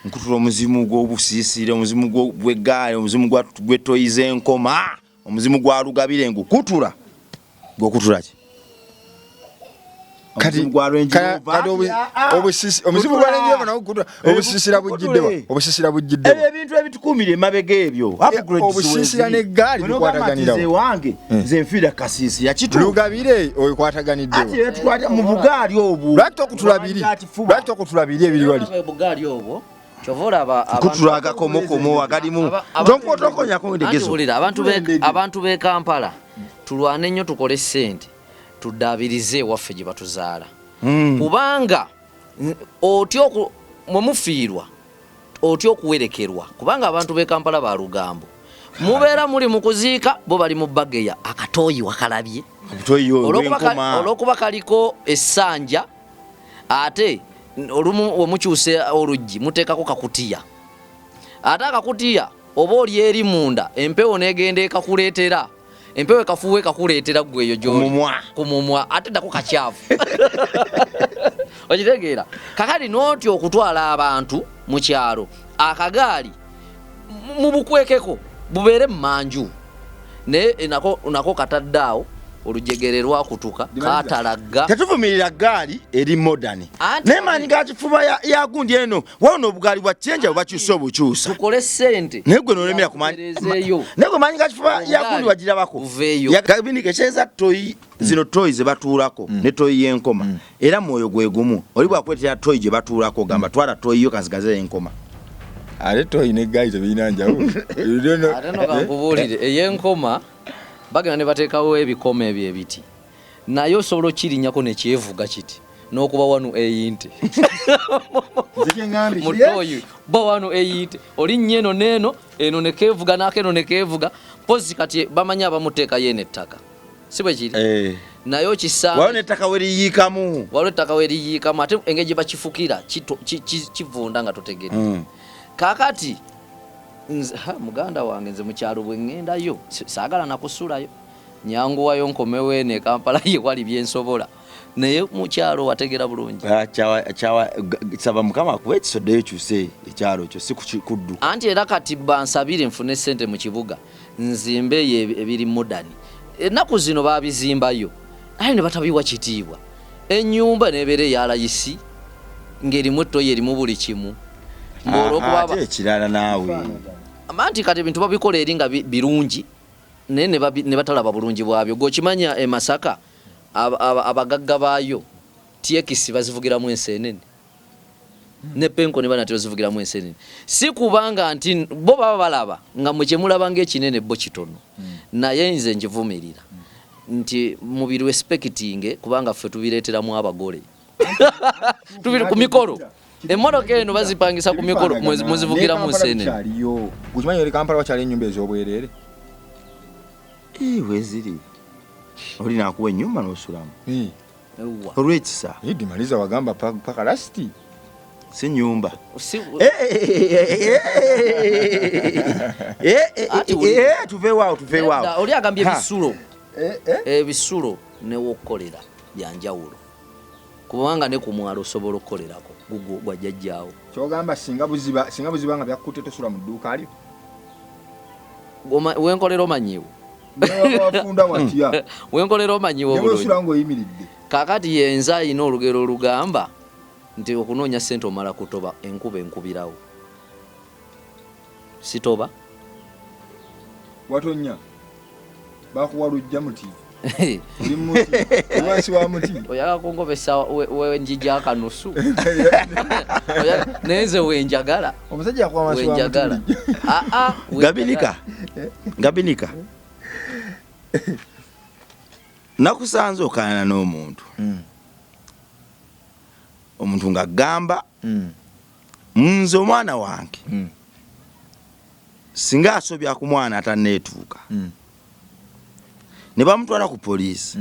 nkutula omuzimu gw'obusiisire omuzimu gw'eggaali omuzimu gw'etoyiza enkoma omuzimu gwa lugabire ngukutula gw'okutula ki kati omuzimu gwa Range Rover nawo obusisira bujjidde ebintu ebitukumira emabega ebyo obusisira n'eggaali bikwataganirawo wange nze nfiira kasiisi yakitula lugabire okwataganiddewo ate yatukwata mu bugaali obwo lwaki okutulabiri ebiri wali bugaali obwo kyovola kutula agakomokomo agalimu tonkonyako ndegezo abantu b'e Kampala tulwane nnyo tukole ssente tuddaabirize ewaffe gye batuzaala kubanga mwe mufiirwa otya okuwerekerwa kubanga abantu b'e Kampala ba lugambo mubeera muli mu kuziika bo bali mu bageya akatooyi wakalabye olw'okuba kaliko essanja ate olumu wemukyuse oluggi muteekako kakutiya ate akakutiya oba oli eri munda empewo negenda ekakuleetera empewo ekafuuwa ekakuleetera gwe eyo gy'oli ku mumwa ate ddako kakyavu okitegeera kakati n'otya okutwala abantu mu kyalo akagaali mubukwekeko bubeere mu manju naye nako katadde awo olujegere lwakutuka katalaga tetuvumirira gaali eri modern naye maanyi gakifuba yagundi eno wano obugaali bwa chenja bakyusa obukyusa tukole sente naye gwe nolemera kumanya naye gwe maanyi gakifuba yagundi wagirabako Gabinika ekyeza toyi zino toyi ze batuulako ne toyi y'enkoma era mwoyo gwe gumu oli bwakwetera toyi gye batuulako gamba twala toyi yo kazigaze enkoma ate toyi ne gaali tebirina njawulo ate no kankubuulire ey'enkoma bagenda ne bateekawo ebikoma ebyo ebiti naye osobola okirinyako ne kyevuga kiti n'okuba wanu eyinte mutoyi ba wanu eyinte olinnye eno neeno eno ne keevuga n'akeeno ne keevuga pozi kati bamanyi abamuteeka yeeno ettaka si bwe kiri naye okisanga waliwo n'ettaka weriyiikamu ate engeri gye bakifukira kivunda nga totegedde kaakati muganda wange nze mukyalo bwe ŋŋendayo saagala nakusulayo nyanguwayo nkomewo eno e Kampala ye wali byensobola naye mukyalo wategera bulungi saba mukama akuba ekisoddeyo kyuse ekyalo kyo si kuddu anti era kati bansabire nfune ssente mu kibuga nzimbe eyo ebiri modani ennaku zino babizimbayo aye ne batabiwa kitiibwa ennyumba nebeera eyalayisi ng'erimu ettoyi erimu buli kimu ate ekirala naawe amanti kati ebintu babikola eri nga birungi naye ne batalaba bulungi bwabyo gokimanya e Masaka abagagga baayo tiekisi bazivugiramu enseenene ne penko ne banatero zivugiramu enseenene si kubanga nti bo baba balaba nga mwe kyemulaba ng'ekinene bo kitono naye nze njivumirira nti mubiri respecting kubanga ffe tubireeteramu abagole tubiri ku mikolo emmotoka eno bazipangisa ku mikolo muzivugiramu enseenene gukimanyi eri Kampala wakyali ennyumba ez'obwereere weziri oli nakuwa ennyumba n'osulamu olw'ekisa dimaliza wagamba paka lasiti si nyumba tuveewaawo oli agambye ebisulo newokukolera byanjawulo kubanga ne ku mwalo osobola okukolerako gwa jjajjaawo kyogamba singa buziba nga byakutte tosula mu dduuka lyo wenkolera omanyiwo wafunda watya wenkolera omanyiwo bulungi oyimiridde kakati yenza ayina olugero olugamba nti okunoonya ssente omala kutoba enkuba enkubirawo sitoba watonya bakuwa lujja muti oli muti wansi wa muti oyagala kungobesa wenjija akanusu naye nze wenjagala omusajja yakuwa wansi wa muti Gabinika nakusanze okaana n'omuntu omuntu ng'agamba nze omwana wange singa asobya ku mwana atanneetuuka ne bamutwala ku poliisi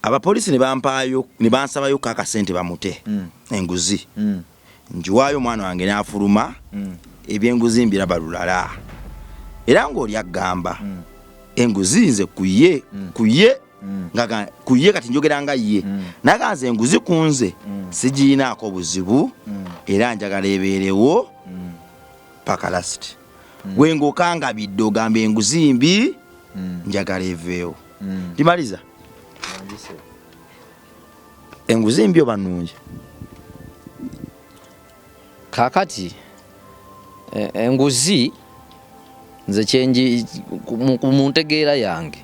abapoliisi ne bansabayo akasente bamute enguzi njiwaayo omwana wange n'afuluma ebyenguzi mbiraba lulala era ng'oli agamba enguzi nze kuye kati njogera nga ye naganze enguzi kunze sigiinaako buzibu era njagala ebeerewo paka lasiti weng'okangabidde ogamba enguzi mbi njagala eveewo ndimaliza enguzi mbi oba nnungi kakati enguzi nze kyenji mu ntegeera yange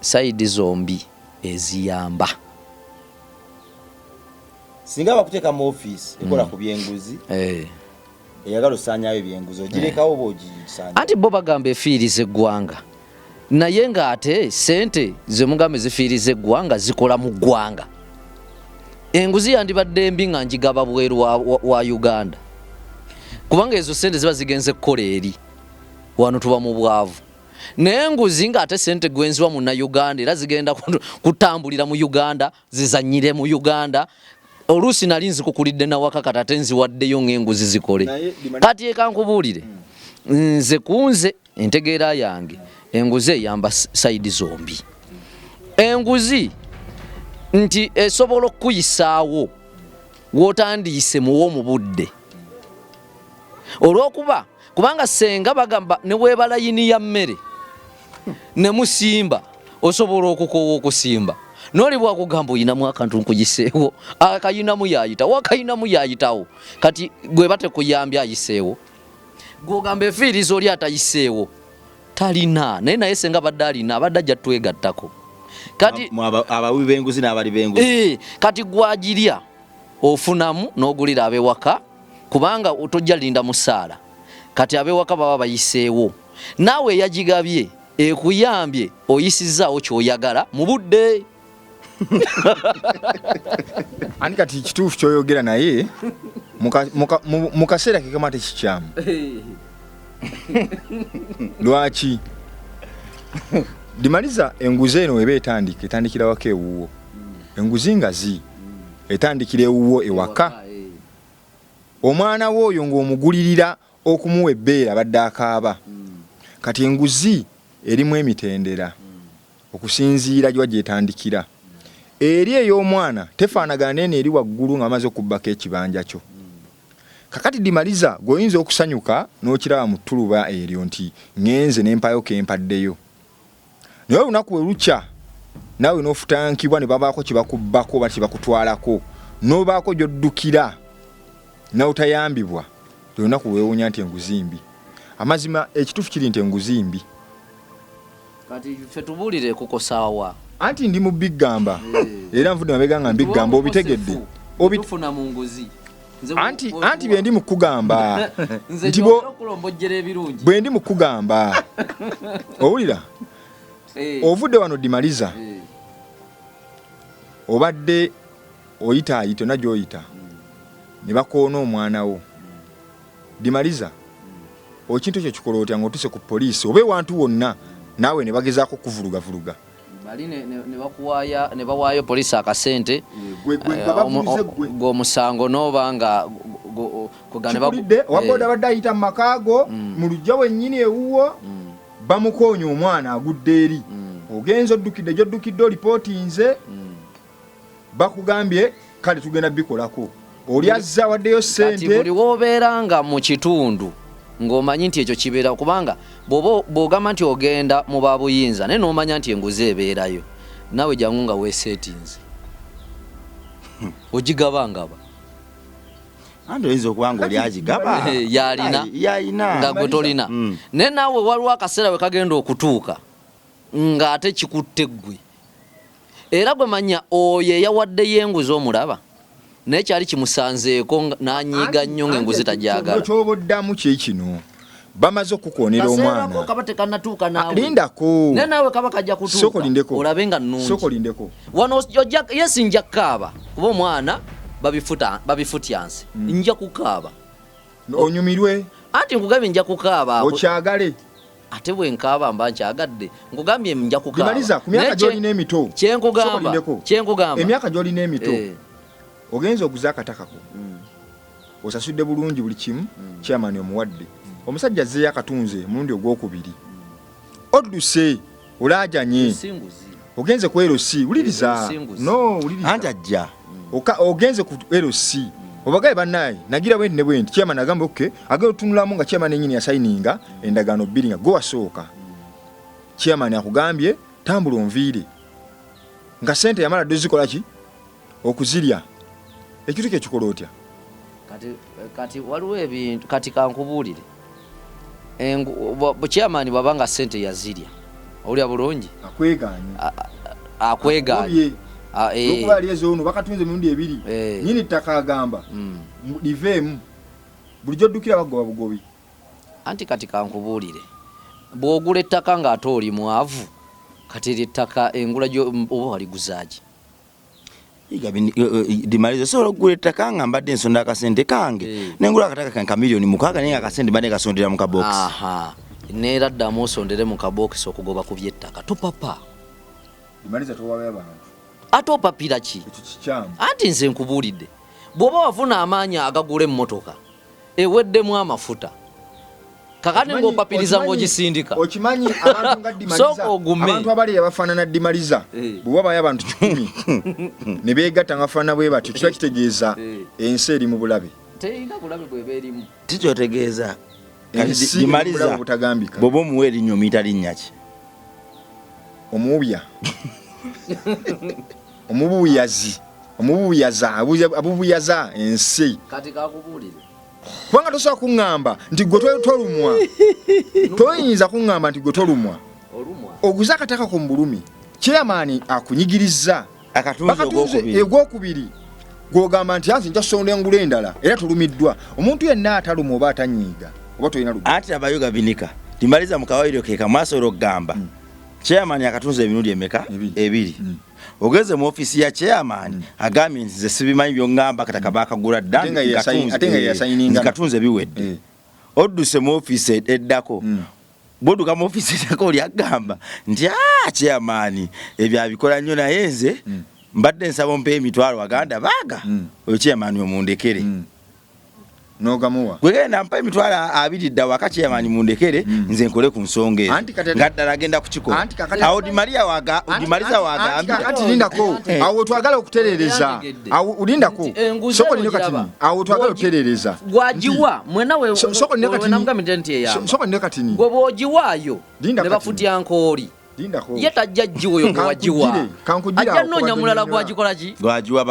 sayidi zombi eziyamba singa bakuteeka mu ofiisi ekola ku byenguzi eyagala osaanyayo ebyenguzi ogirekawo oba ogisaanya anti bo bagamba efiiriza eggwanga naye ng'ate sente ze mugamba ezifiiriza eggwanga zikola mu ggwanga enguzi yandibadde mbi nga njigaba bweru wa Uganda kubanga ezo sente ziba zigenze kukola eri wano tuba mu bwavu naye enguzi ng'ate sente gwenziwa mu Uganda era zigenda kutambulira mu Uganda zizanyire mu Uganda oluusi nali nzikukulidde nawaka kati ate nziwaddeyo ng'enguzi zikole kati ekankubuulire nze kunze entegeera yange enguzi eyamba sayidi zombi enguzi nti esobola okukuyisaawo w'otandiise muwo mu budde olw'okuba kubanga senga bagamba ne weeba layini ya mmere ne musimba osobola okukoowa okusimba noli bwakugamba oyinamu akantu nkugiseewo akayinamu yayita wakayinamu yayitawo kati gwe bate kuyambya ayiseewo gwogamba efiiriza oli atayiseewo talina naye senga badde alina abadde ajja twegattako kati abawi b'enguzi n'abali b'enguzi kati gwagirya ofunamu n'ogulira ab'ewaka kubanga tojja linda musaala kati ab'ewaka baba bayiseewo naawe yagigabye ekuyambye oyisizaawo kyoyagala mu budde ani kati kituufu kyoyogera naye mu kaseera ke kama tekikyamu lwaki Dimaliza enguzi eno eba etandikira waka ewuwo enguzi ngazi etandikira ewuwo ewaka omwana wo oyo ng'omugulirira okumuwa ebbeera badde akaaba kati enguzi erimu emitendera okusinziira gye gyetandikira eri ey'omwana tefaanagana n'eno eri waggulu ng'amaze okubbako ekibanja kyo kakati Dimaliza gweoyinza okusanyuka n'okiraba mu ttuluba eryo nti ngenze n'empayo kempaddeyo naye olunaku we lukya naawe n'ofutankibwa ne babaako kye bakubbako oba kye bakutwalako n'obaako gy'oddukira n'otayambibwa olunaku weewuunya nti enguzi mbi amazima ekituufu kiri nti enguzi mbi kati ffe tubuulire kukosaawa anti ndi mu biggamba era nvudde mabega nga mbiggamba obitegedde obitufuna mu nguzi anti bye ndi mu kugamba nti bwe ndi mu kugamba owulira ovudde wano Dimaliza obadde oyita ayite na gy'oyita ne bakoona omwana wo Dimaliza ekintu ekyo kikola otya ng'otuse ku poliisi oba ewantu wonna naawe ne bagezaako kuvulugavuluga bali ne bawaayo poliisi akasente g'omusango n'oba nga owabooda badde ayita mu makaago mu lujja wennyini ewuwo bamukoonya omwana agudde eri ogenza oddukidde gy'oddukidde olipootinze bakugambye kale tugenda bikolako oli azza waddeyo ssente buli wobeera nga mu kitundu ng'omanyi nti ekyo kibeera kubanga bw'ogamba nti ogenda mu babuyinza naye n'omanya nti enguzi ebeerayo naawe jangu nga weesetinze ogigabangaba anti oyinza okuba nga oli agigaba yalina nga gwe tolina naye naawe waliwo akaseera we kagenda okutuuka ng'ate kikutte ggwe era gwe manya oyo eyawaddeyo enguzi omulaba naye kyali kimusanzeeko n'anyiiga nnyo ng'enguzi tajagala kyoboddamu kikino bamaze okukoonera omwana kaba tekanatuuka naawe lindako naye naawe kaba kajja kutuuka olabe nga nnungi soko lindeko wano yesi nja kukaaba kuba omwana babifutyanse nja kukaaba onyumirwe anti nkugambye nja kukaaba okyagale ate bwe nkaaba mba nkyagadde nkugambye nja kukaaba Dimaliza ku myaka gy'olina emito kyenkugamba emyaka gy'olina emito ogenza oguza akatakako osasudde bulungi buli kimu chairman omuwadde omusajja azzeeyo akatunze mulundi ogwokubiri odduse olaajanye ogenze ku LC wuliriza anti ajja ogenze ku LC obagaye bannaye nagira bwendi ne bwendi chairman agamba okay agenda otunulamu nga chairman ennyini yasayininga endagaano bbiri nga gwe wasooka chairman akugambye tambula onviire nga sente yamala dozikola ki okuzirya ekitu kye kikola otya kati waliwo ebintu kati kankubuulire chairman bwaba nga sente yazirya olya bulungi akwegaanye okuba liyezo ono bakatunze emirundi ebiri nyini ttaka agamba liveemu bulijjo oddukira bagoba bugobi anti kati kankubuulire bw'ogula ettaka ng'ate oli mwavu kati ly'ettaka engula oba waliguzaaki Dimaliza sobola okugula ettaka nga mbadde ensonda akasente kange nengula akataka kanka miliyoni 6 naye akasente mbadde kasondera mu kabokisi neera ddamu osondere mu kabokisi okugoba ku by'ettaka topapa Dimaliza towabayo abantu ate opapira ki anti nze nkubuulidde bw'oba wafuna amaanyi agagula emmotoka eweddemu amafuta kakati ng'opapiriza ng'ogisindika okimanyi abantu nga Dimaliza abantu abali abafaanana Dimaliza bwe wabayo abantu 10 ne beegatta nga bafaanana bwe batyo kiba kitegeeza ensi eri mu bulabe terina bulabe bweba erimu tikyotegeeza Dimaliza bw'oba omuwa erinnya omuyita linnya ki omubya omubuyaza abubuyaza ensi kati kakubulire kubanga tosobola kuŋŋamba nti gwe tolumwa toyinza kuŋŋamba nti gwe tolumwa oguza akataka ku mbulumi chairman akunyigiriza akatunze ogwokubiri gwogamba nti anzi nja sonda engula endala era tulumiddwa omuntu yenna ataluma oba atanyiiga oba tolina lugu ati abayoga binika timaliza mu kawairo ke kamwasobola okugamba chairman akatunze emirundi emeka ebiri ogeze mu ofisi ya chairman agambye nti ze sibimanyi byongamba kataka bakagula dda katunze biwedde odduse mu ofisi eddako boduka mu ofisi eddako oli agamba nti chairman ebyo abikola nnyo naye nze mbadde nsaba ompe emitwalo aganda baga oyo chairman omundekere nogamuwa gwegenda mpa emitwalo 2 dda waka chairman mundekere nze nkole ku nsonga ezo ngaddala agenda kukikola awo dimaliza wagambye kati lindako awo twagala okuterereza awo ulindako soko lino kati awo twagala okuterereza gwajiwa mwena we soko lino kati namugambye nti eyamba soko lino kati ni gwe bojiwayo ne bafutya nkooli yetajja jjiwoyo gwajiwa ajja nonya mulala gwagikola ki gwajiwa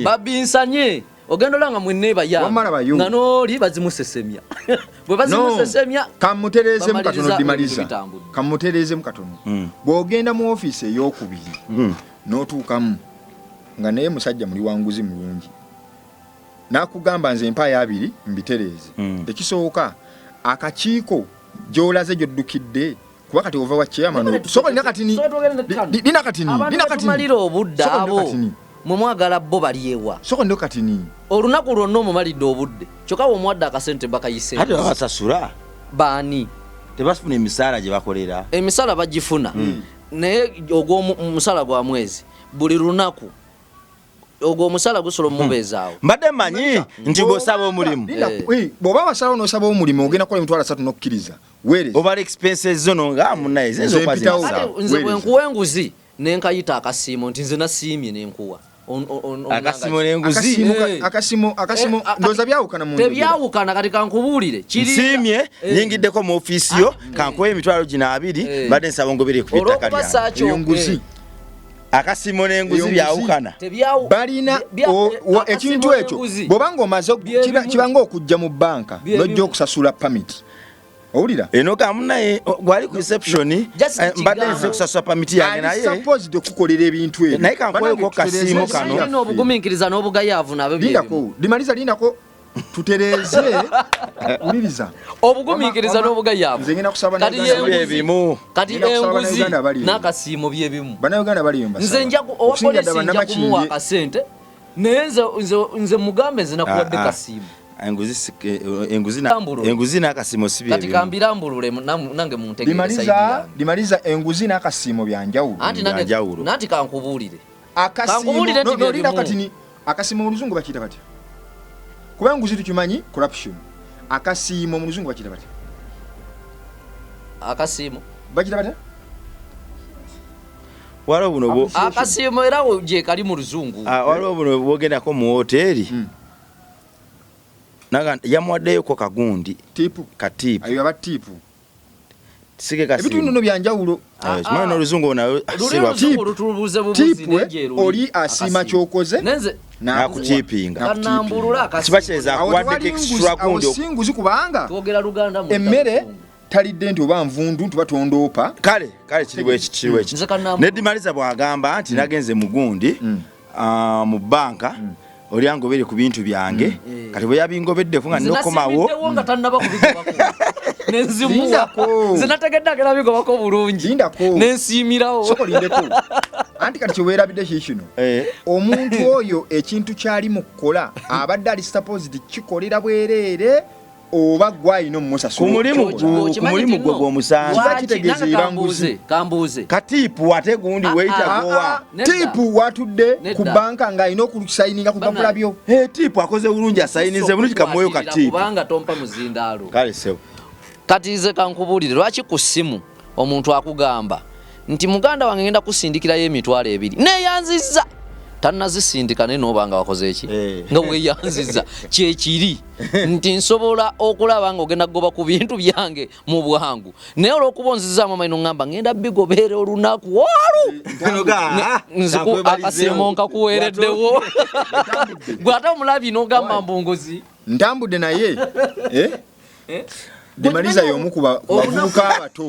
babinsanye ogenda olanga mweneba ya nga noli bazimusesemya bwe bazimusesemya kamutereze mu katono dimaliza kamutereze mu katono bwogenda mu office ey'okubiri n'otuukamu nga naye musajja muli wanguzi mulungi nakugamba nze empaya 2 mbitereze ekisooka akakiiko gy'olaze gy'oddukidde kuba kati ova wa chairman soko lina katini lina katini malira obudde abo mwe mwagala bo balyewa soko ndo katini olunaku lwonna omumalidde obudde kyokka omwadde akasente bakayise ate babasasula baani tebafuna emisaala gye bakolera emisaala bagifuna naye ogw'omusala gwa mwezi buli lunaku ogw'omusala gusobola omubeezaawo mbadde manyi nti bw'osaba omulimu bw'oba wasalawo n'osaba omulimu ogenda kukola emitwalo 3 n'okkiriza weereza obala expenses zono nga munaye zinza okwazisa nze bwe nkuwa enguzi nenkayita akasiimo nti nze nasiimye nenkuwa akasiimo n'enguzi akasiimo ndoza byawukana mu tebyawukana kati kankubuulire nsiimye nyingiddeko mu ofiisi yo kankuwa emitwalo gino 2 mbadde nsaba ngobere ku ttaka lyange akasiimo n'enguzi byawukana balina ekintu ekyo bw'obanga omaze kibanga okujja mu banka n'ojja okusasula pamiti owulira eno kamunaye gwali ku reception mbadde nze kusasula pamiti yange naye supposed okukolera ebintu ebyo naye kankweko kasiimo kano n'obugumiikiriza n'obugayaavu nabyo lindako limaliza lindako tutereze uliriza obugumiikiriza n'obugayaavu nze ngenda kusaba ebimu kati enguzi n'akasiimo byebimu bannayuganda baliyomba nze owapolisi nja kumuwa akasente naye nze mugambe nze nakuwadde kasiimo enguzi n'akasiimo si kati kambirambulule nange muntegereza limaliza enguzi n'akasiimo byanjawulo nanti kankubuulire katini akasiimo mu luzungu bakiyita batya kuba enguzi tukimanyi corruption akasiimo mu luzungu bakiyita batya akasiimo bakiyita batya waliwo buno akasiimo era gye kali mu luzungu waliwo buno bwogendako mu woteeri yamuwaddeyoko kagundi katiipu ayo aba tiipu sige kasiimo ebitundu no byanjawulo kimanye n'oluzungu nayo tiipu oli asiima kyokoze nakukiipinga kiba kyeza akuwaddeko extra gundi osinguzi kubanga twogera Luganda emmere talidde nti oba nvundu nti batondoopa kale kiriwo eki nedimaliza bwagamba nti nagenze mugundi mu banka oli angobere ku bintu byange kati bwe yabingobeddeku nga nnokomawo zinategedde agera bigobako bulungi nensiimirawo sokolindeko anti kati kyeweerabidde kiikino omuntu oyo ekintu kyali mu kukola abadde ali supposed kikolera bwereere oba gwalina omumusasula ku mulimu gwe gw'omusanze kiba kitegeeza iranguzi katiipu ate gundi weeyitagowa tiipu watudde ku banka ng'alina okusayininga ku gapula byo tiipu akoze bulungi asayinize bulungi kamwoyo katiipu kubanga tompa muzindaalo kale sewo kati nze kankubuulire lwaki ku ssimu omuntu akugamba nti muganda wange ngenda kusindikirayo emitwalo 2 neeyanzizza tannazisindika naye n'obanga wakoze eki nga weeyanziza kyekiri nti nsobola okulaba nga ogenda kugoba ku bintu byange mu bwangu naye olw'okuba onzizaamu amaino ngamba ngenda bigobeera olunaku walu akasiimo nkakuweereddewo gwe ate omulabi n'ogamba mbongozi ntambudde naye Dimaliza y'omu ku bavubuka abato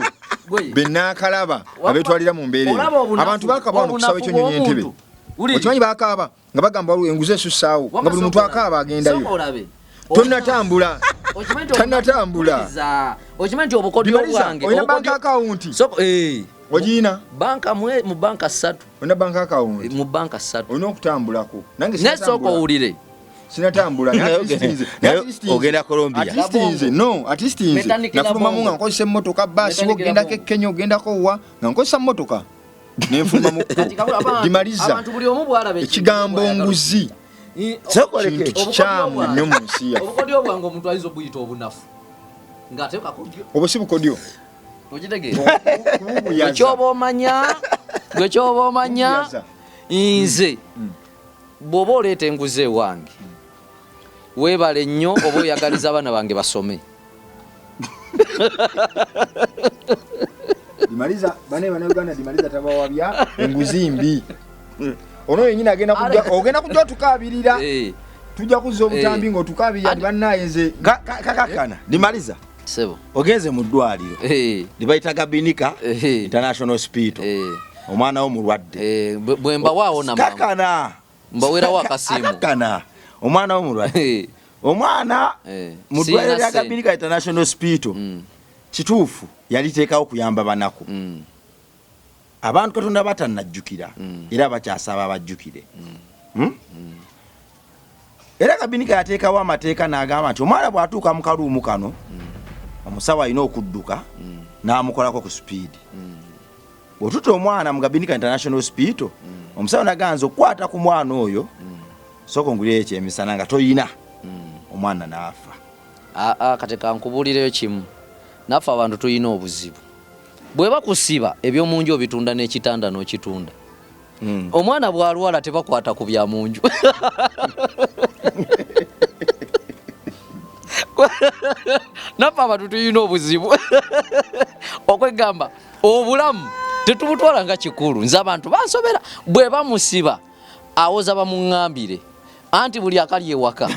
bennakalaba abetwalira mu mbeera abantu bakaba no kusaba ekyonyonyi Entebbe okimanyi bakaba nga bagamba waliwo enguzi esussaawo nga buli muntu akaba agendayo tonnatambula okimanyi nti obukodyo bwange olina banka akawunti ogiyina mu banka 3 olina banka akawunti mu banka 3 olina okutambulako nange nesooka owulire sinatambula ogenda Colombia at least nze nafulumamu nga nkozesa emmotoka baasi ogendako Kenya ogendako wa nga nkozesa mmotoka nenfulumamu Dimaliza ekigambo nguzi kintu kikyamu nnyo mu nsi yaffe obukodyo bwange omuntu ayinza obuyita obunafu ng'ateeka kodyo obwo si bukodyo gwe kyoba omanya nze bw'oba oleeta enguzi ewange weebale nnyo oba oyagaliza abaana bange basome Dimaliza bannayuganda Dimaliza tabawabya enguzi mbi ono yenyini ogenda kujja otukaabirira tujja kuzza obutambi ng'otukaabirira ndi bannaye nze kakakana Dimaliza sebo ogenze mu ddwaliro libayita Gabinika International Hospital omwana wo mulwadde bwe mbawaawo kakana mbawerawo akasiimu kakana omwana wo mulwadde omwana mu ddwaliro lya Gabinika International Hospital kituufu yaliteekawo kuyamba banaku abantu Katonda batannajjukira era bakyasaba abajjukire era Gabinika yateekawo amateeka n'agamba nti omwana bw'atuuka mu kaluumu kano omusawo alina okudduka n'amukolako ku supiidi bw'otuta omwana mu Gabinika International Hospital omusawo naganza okukwata ku mwana oyo sooka ongulireyo ekyemisana nga toyina omwana n'afa kati kankubuulireyo kimu naffe abantu tulina obuzibu bwe bakusiba ebyomunju obitunda n'ekitanda n'okitunda omwana bw'alwala tebakwata ku bya munju naffe abantu tulina obuzibu okwegamba obulamu tetubutwala nga kikulu nze abantu bansobera bwe bamusiba awoza bamuŋŋambire anti buli akali ewaka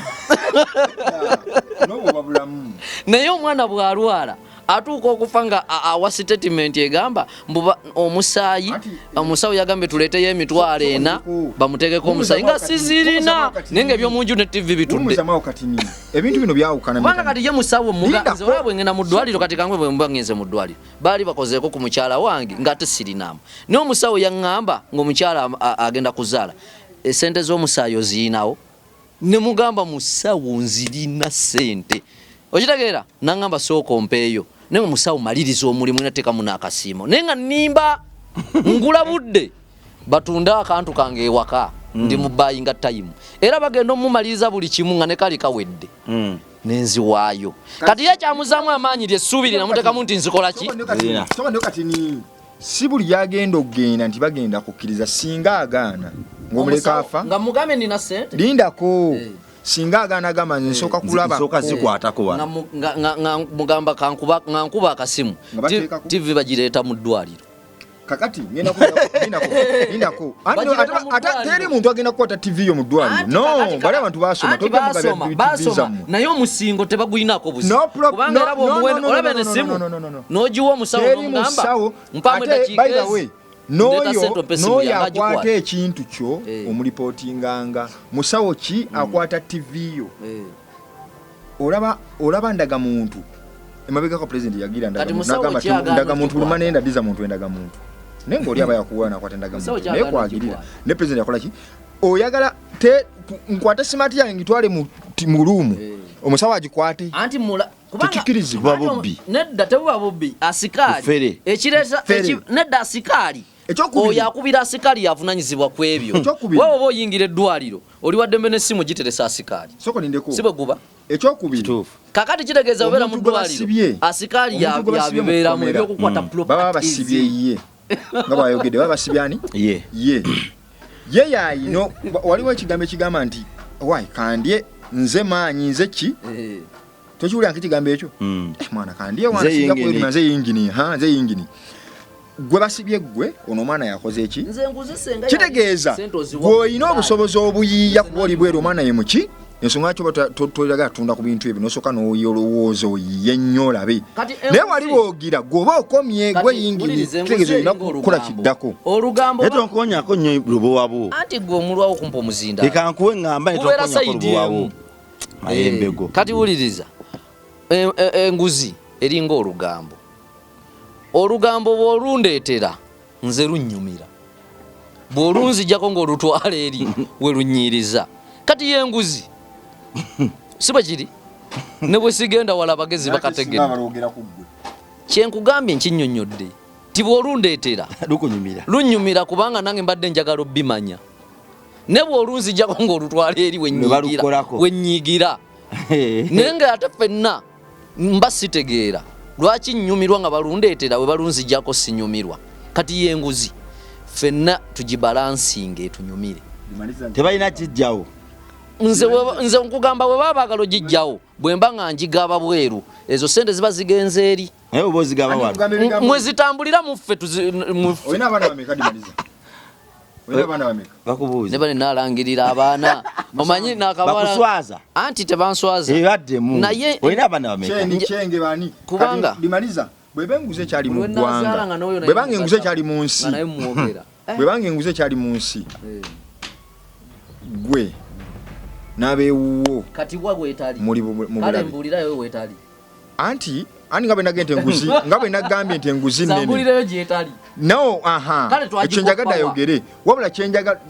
naye omwana bw'alwala atuuka okufa nga awa statement egamba mbuba omusaayi omusawo yagambye tuleeteyo emitwalo 4 bamuteekeko omusaayi nga sizirina naye nga ebyomunju ne TV bitudde ebintu bino byawukana kubanga kati ye musawo muganze olaba bwe ngenda mu ddwaliro kati kangwe bwe mba ngenze mu ddwaliro baali bakozeeko ku mukyala wange ng'ate sirinaamu naye omusawo yaŋŋamba ng'omukyala agenda kuzaala esente z'omusaayi oziyinawo ne mugamba musawo nzirina sente okitegeera naŋŋamba sooka ompeeyo naye omusawo maliriza omulimu nateekamu n'akasiimo naye nga nnimba ngula budde batunda akantu kange ewaka ndi mu buying time era bagenda omumaliriza buli kimu nga ne kali kawedde nenziwaayo kati ye kyamuzaamu amaanyi lyessuubi linamuteekamu nti nzikola ki si buli yagenda okugenda nti bagenda kukkiriza singa agaana ng'omuleka afa nga mugambe nina sente lindako singa agaana agamba nze nsooka kulaba zikwatako nga mugamba nkuba akasimu TV bagireeta mu ddwaliro kakati lindako teri muntu agenda kukwata TV yo mu ddwaliro no bali abantu basoma naye omusingo tebaguyinako kubanga era bwolaba nesimu n'ogiwa omusawo n'omugamba mpamu edakiika n'oyo akwata ekintu kyo omulipootinganga musawo ki akwata TV yo olaba ndagamuntu emabegako pulezidenti yagira ndagamuntu luma naye ndadiza muntu endagamuntu naye ng'oli aba yakuwa nakwata endagamuntu naye kwagirira ne pulezidenti yakola ki oyagala nkwate simati yange ngitwale mu luumu omusawo agikwate tekikirizibwa bobbi nedda tebuba bobbi asikaali ekiresa nedda asikaali oyo akubira asikaali yavunanyizibwa ku ebyo wewe oba oyingira eddwaliro oli waddembe n'essimu giteresa asikaali si bwe guba ekyokubiri kakati kitegeeza obeera mu ddwaliro asikaali yabibeeramu ebyokukwata baba basibye ye nga bwayogedde baba basibyani ye ye yayino waliwo ekigambo ekigamba nti wai kandye nze maanyi nze ki tokiwulira nkikigambo ekyo mwana kandye wansinga kwelima nze yingini nze yingini gwe basibye gwe ono omwana yakoze eki kitegeeza gweolina obusobozi obuyiiya kuba oli bweru omwana ye muki ensonga kyo toyagala tunda ku bintu ebyo nosooka n'oyiya olowooza oyiye nnyo olabe naye wali boogira gweoba okomye gwe yingini kitegeeza olina kukola kiddako etonkonyako nnyo lubuwabo anti gwe omulwawo kumpa omuzinda leka nkuwe ŋŋamba netonkonyako lubuwabo mayembego kati wuliriza enguzi eringa olugambo bw'olundeetera nze lunnyumira bw'olunzijjako ng'olutwala eri we lunnyiriza kati yenguzi si bwe kiri ne bwe sigenda wala abagezi bakategedde kyenkugambye nkinnyonnyodde ti bw'olundeetera lunnyumira kubanga nange mbadde njagala obbimanya ne bw'olunzijjako ng'olutwala eri wenyiigira naye nga ate ffenna mba sitegeera lwaki nnyumirwa nga balundeetera we balunzijjako sinyumirwa kati yenguzi ffenna tugibalansinga etunyumire tebalina kijjawo nze nkugamba bwe baba baagala ogijjawo bwe mba nga njigaba bweru ezo sente ziba zigenze eri naye oba ozigaba wano mwe zitambulira muffe olina abaana bameka dimaliza ne bane naalangirira abaana omanyi bakuswaza anti tebanswaza ebaddemu naye olina abaana bameka kyenge bani kubanga dimaliza bweba enguzi ekyali mu ggwanga bwebanga enguzi ekyali mu nsi bwebanga enguzi ekyali mu nsi gwe n'abeewuwo kati bwa gwetali muli kale mbulirayo wetali anti nga bwe nagenda enguzi nga bwe nagambye nti enguzi nnene mbulirayo gyetali no ekyo njagadde ayogere wabula kyenjaga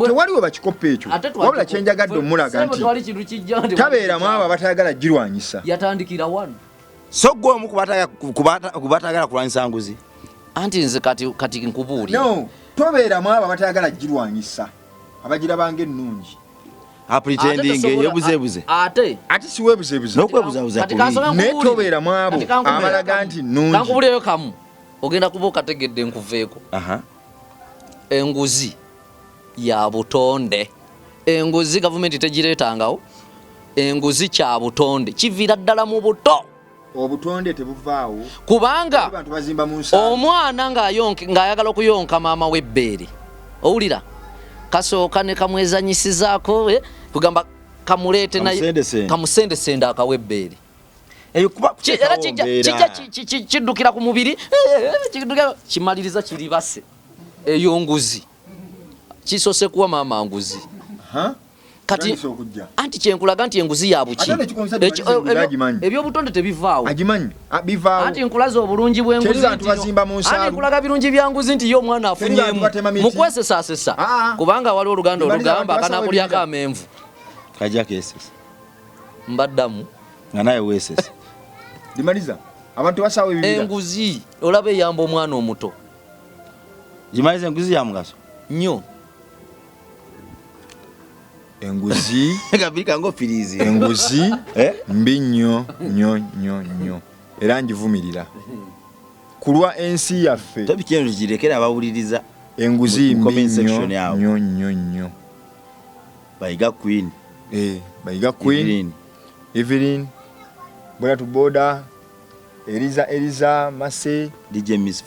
tewaliwe bakikopa ekyo wabula kyenjagadde omulaga nti tabeeramu abo abatayagala girwanyisa yatandikira wano so gwe omu kubatagala kulwanyisa nguzi anti nze kati nkubuulira no tobeeramu abo abatayagala girwanyisa abagirabanga ennungi apretending yebuzebuze ate siwebuzebuze n'okwebuzabuza naye tobeeramu abo abalaga nti nnungi kankubuulirayo kamu ogenda kuba okategedde nkuveeko enguzi ya butonde enguzi gavumenti tegireetangawo enguzi kya butonde kiviira ddala mu buto obutonde tebuvaawo kubanga abantu bazimba mu nsa omwana ng'ayagala okuyonka maama w'ebbeere owulira kasooka ne kamwezanyisizaako kugamba kamuleete naye kamusendesende akawa ebbeere era kijja kiddukira ku mubiri kimaliriza kiribase eyo nguzi kisose kuwa maama nguzi kati anti kyenkulaga nti enguzi ya buki ebyobutonde tebivaawo anti nkulaza obulungi bw'enguzi anti nkulaga birungi bya nguzi nti ye omwana afunyemu mukwesesasesa kubanga waliwo oluganda olugamba akanakulyako amenvu kajja kesesa mbaddamu nga naye weesesa limaliza abantu basaawo ebibira enguzi olaba eyamba omwana omuto gimaliza enguzi ya mugaso nnyo enguzi kabirika ng'ofiriizi enguzi mbi nnyo era ngivumirira kulwa ensi yaffe tobikyeno kirekera abawuliriza enguzi mbi nnyo bayiga queen bayiga queen Evelyn Boda to Boda Eliza Mase DJ Miss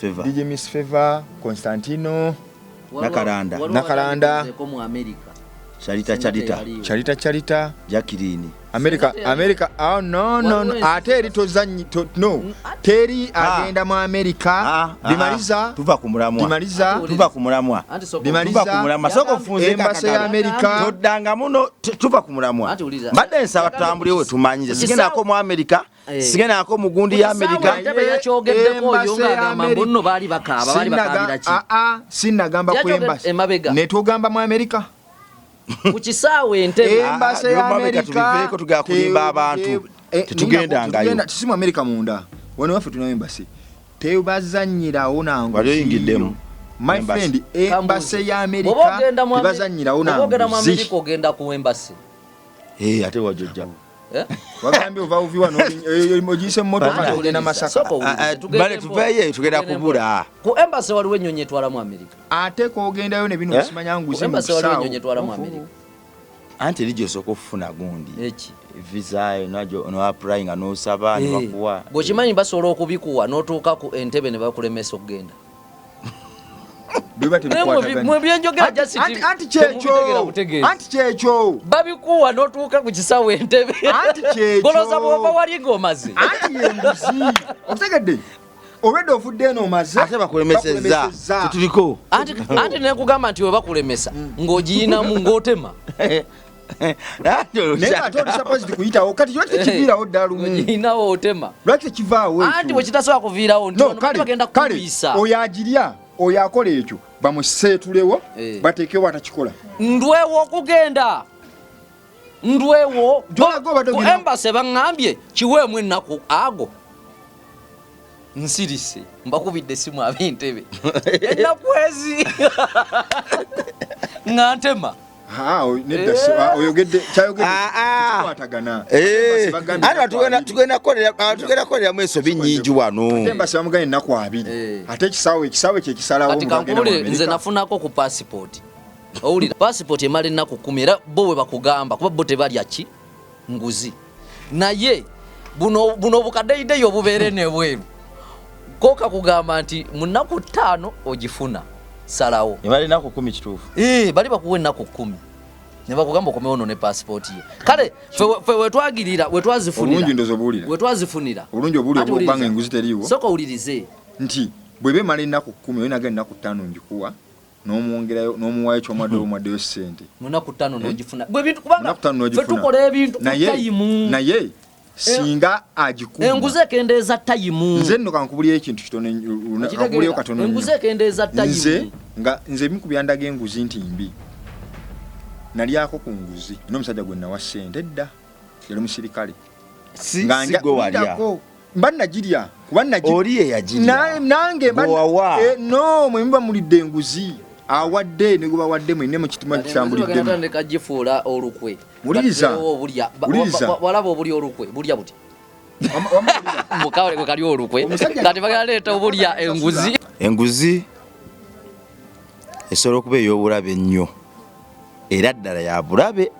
Favor Constantino Nakalanda mu America Charita Jacqueline America no ate eri tozanyi no teri agenda mu America Dimaliza tuva ku mulamwa soko funze embase ya America todanga muno tuva ku mulamwa mbadde nsaba tutambule we tumanyize sigenda ko mu America sigenda ko mu gundi ya America yakyogeddeko yo ngagamba mbonno bali bakabira ki sinagamba ku embase netugamba mu America kukisawe entebe embase ya America tuliveeko tugakulimba abantu tetugenda ngayo tisimu America munda wano waffe tuna embase tebazanyirawo nangu waliyingiddemu my friend embase ya America tebazanyirawo nangu ogenda mu America ogenda ku embase ate wajojja Wagambye ova uviwa n'ogiyise mu mmotoka ogenda Masaka. Bale tuveeyo tugenda kubula. Ku embassy waliwo ennyonyi etwala mu America. Ate k'ogendayo ne bino osimanya nguzi mu Embassy waliwo kisaawo. ennyonyi etwala mu America. Anti lijosooka okufuna gundi. Eki. Visa no apply nga n'osaba ne bakuwa. Bw'okimanyi basobola okubikuwa n'otuuka ku Entebbe ne bakulemesa okugenda. Anti kyekyo babikuwa n'otuuka ku kisaawe Entebbe. Anti kyekyo goloza bw'ova wali ng'omaze. Anti yenguzi otegedde obedde ofudde eno omaze ate bakulemesezza tutuliko. Anti nekugamba nti we bakulemesa ng'ogiyinamu ng'otema. naye ate oli supposed kuyitawo kati lwaki tekiviirawo ddala lumu ng'ogiyinawo otema. lwaki tekivaawo Anti bwe kitasobola kuviirawo nti ono bagenda kukuyisa. oyo agirya oyo akola ekyo bamuseetulewo bateekewo atakikola ndwewo okugenda ndwewo ku Gyola embassy baŋŋambye kiweemu ennaku ago nsirise mbakubidde essimu ab'Entebbe ennaku ezi nga ntema oyogedde kyayogeddekwatagana tugenda kukoleramu ensobi nnyingi wano. embasi bamuganya ennaku 2 ate ekisaawe kyekisalawo kati kankubule nze nafunako ku passport owulira passport emala ennaku 10 era bo bwe bakugamba kuba bo tebalya ki nguzi naye buno obukaddeyideyi obubeere nebweru koka kugamba nti mu nnaku 5 ogifuna salawo ebali ennaku 10 kituufu bali bakuwa ennaku 10 ne bakugamba okomewo ne passport ye kale fe wetwagirira wetwazifunira obulungi obuli obubanga enguzi teriiwo soko owulirize nti bwe bemala ennaku 10 oyo naga ennaku 5 njikuwa n'omwongerayo n'omuwayo ky'omaddeyo ssente mu nnaku 5 n'ogifuna bwe bintu kubanga fe tukola ebintu tayimu naye singa agikuuma enguzi ekendeeza tayimu nze nno kankubulira ekintu kitono katono enguzi ekendeeza tayimu nze ebimu ku byandaga enguzi nti mbi nalyako ku nguzi n'omusajja gwe nawa ssente edda yali musirikale gwe walya mba nagirya kuba oli eyagirya nange no mwe muba mulidde enguzi awadde ne gubawadde mwine mu kitima kisambulidde batandika gifuula olukwe muliriza walaba obulya olukwe bulya buti mukawale kwe kali olukwe kati bagaleeta obulya enguzi esobola okuba ey'obulabe ennyo era ddala ya bulabe.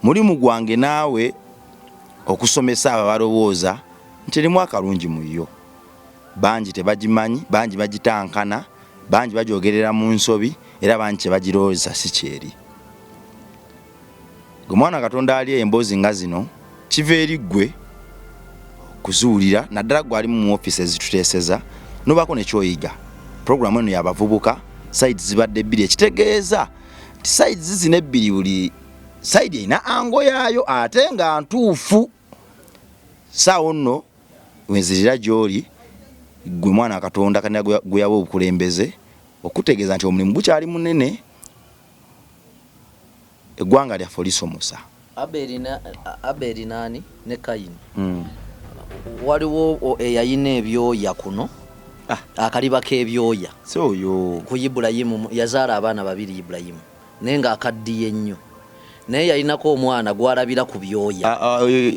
Mulimu gwange naawe okusomesa abo balowooza nti erimu akalungi mu yo. Bangi tebagimanyi, bangi bagitankana, bangi bagyogerera mu nsobi era bangi tebagirowooza si kyeri. Gwe mwana Katonda ali emboozi nga zino kiva eri ggwe kuzuulira naddala gwali mu office ezituteeseza nobako nekyoyiga. Programu eno y'abavubuka sides zibadde 2 ekitegeeza nti sides zino 2 buli side ina ango yaayo ate nga ntuufu. Saawo nno wenzirira gy'oli gwe mwana Katonda kana gwe yawa obukulembeze okutegeeza nti omulimu bukyali munene. Eggwanga lyaffe lisomosa. Aberi nani ne Kayini waliwo eyayina ebyoya kuno akaliba k'ebyoya oyo ku Ibulayimu yazaala abaana 2 Ibulayimu naye nga akaddiye nnyo naye yalinako omwana gwalabira ku byoya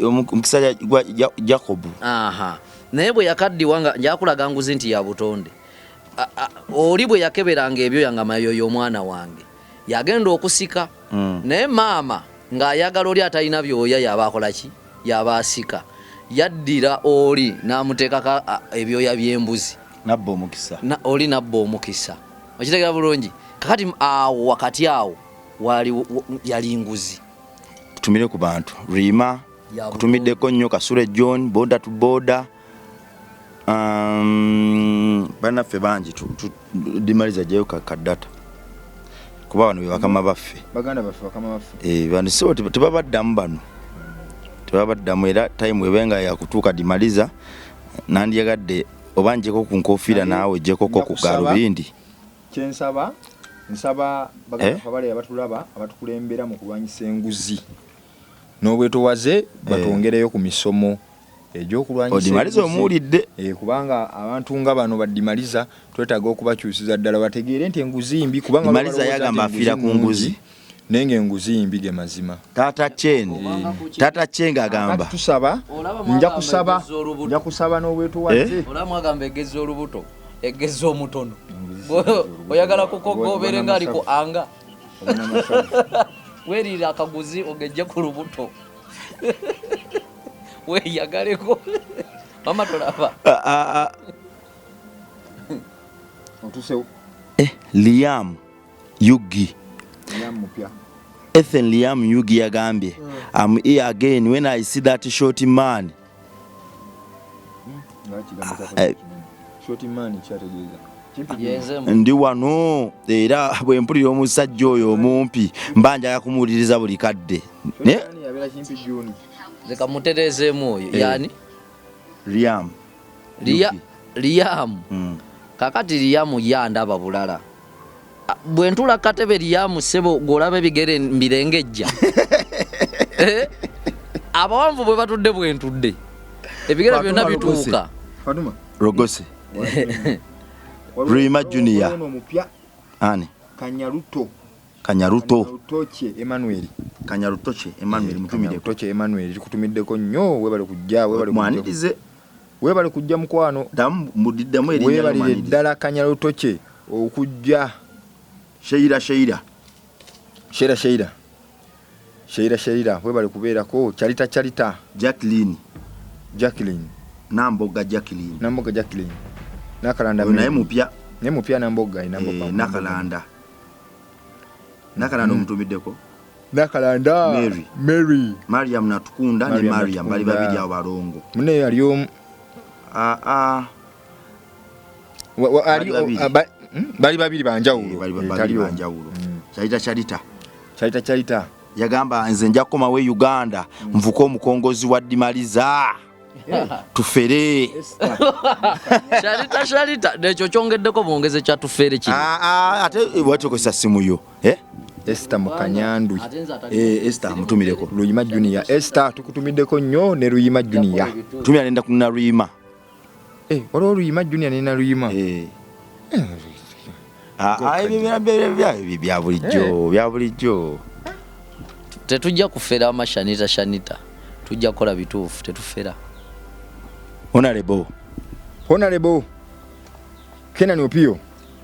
omukisa Jacobu. Naye bwe yakaddiwa nga njakulaga nguzi nti ya butonde oli bwe yakeberanga ebyoya nga mayoyo omwana wange yagenda okusika naye maama ng'ayagala oli atalina byoya yabaakola ki yabaasika yaddira oli n'amuteekako ebyoya by'embuzi nabba omukisa oli nabba omukisa okitegeera bulungi kakati awo wakati awo yali nguzi. Tutumire ku bantu Rima kutumiddeko nnyo Kasule John boda to boda banaffe bangi dimaliza jayo kadata kuba bano bakama baffe baganda baffe bakama baffe bano so tebabaddamu bano tebabaddamu era time ebenga yakutuuka dimaliza nandyagadde obanjeko ku nkofiira naawe jekoko ku galubindi kyensaba nsaba baganda baffe abatulaba abatukulembera mu kulwanyisa enguzi n'obwetowaze batwongereyo ku misomo egy'okulwanyisa odimaliza omuwulidde kubanga abantu nga bano badimaliza twetaaga okubakyusiza ddala bategeere nti enguzi mbi kubanga dimaliza yagamba afiira ku nguzi nenge enguzi imbige mazima Tata Chenga agamba tusaba nja kusaba n'obwetu wazze olamu agamba eggezi olubuto eggezi omutono oyagala kukogobere nga aliko anga weerira akaguzi ogejje ku lubuto weeyagaleko mama tolaba Liam Yugi Ethan Liam Yugi yagambye I'm here again when I see that short man ndi wano era bwe mpulira omusajja oyo omumpi mbanja yakumuwuliriza buli kadde leka mutereezeemu oyo yani Liam kakati Liam yandaba bulala bwe ntula katebe Liam sebo golaba ebigere mbirengejja abawanvu bwe batudde bwe ntudde ebigere byonna bituuka Rogose Rima Junior ani Kanyarutoche Emmanuel tukutumiddeko nnyo webale kujja mukwano webalire ddala Kanyarutoche okujja Sheira webale kubeerako Charita Jacqueline Namboga Jacqueline Nakalanda naye mupya Namboga Nakalanda omutumiddeko Nakalanda Mary Mariam Natukunda ne Mariam bali babiri abo balongo mune yali omu bali babiri banjawulo Charita yagamba nze nja kukomawo Uganda nvuka omukongozi wa Dimaliza tufere Charita nekyo kyongeddeko bwongeze kya tufere kino ate watokesa simu yo Esther Mukanyandu Esther mutumireko Luyima Junior Esther tukutumiddeko nnyo ne Luyima Junior tumya nenda kunna Luyima waliwo Luyima Junior ne Luyima bya bulijjo tetujja kufera amashanita tujja kukola bituufu tetufera Honorable Kenan Opio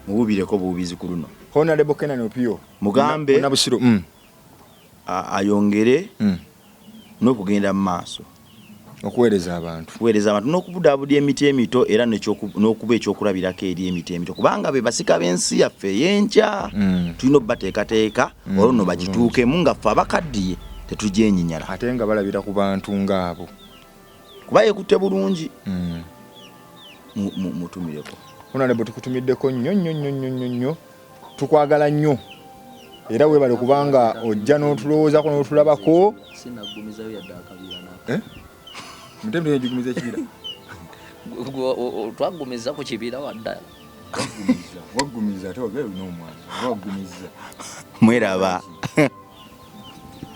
mububireko bububizi ku luno Honorable Kenan Opio mugambe nabusiro ayongere n'okugenda mu maaso okuweereza abantu n'okubudabudya emiti emito era n'okuba ekyokulabirako eri emiti emito kubanga be basika b'ensi yaffe ey'enkya tulina obbateekateeka olwo nno bagituukemu nga ffe abakaddiye tetugyenyinyala ate nga balabira ku bantu ng'abo kuba yekutte bulungi mutumireko Honorable tukutumiddeko nnyo tukwagala nnyo era webale kubanga ojja n'otulowoozako n'otulabako Mutembere njigumiza ekibira. Twagumiza ku kibira wadda. Wagumiza ate wagera n'omwana. Wagumiza. Mweraba.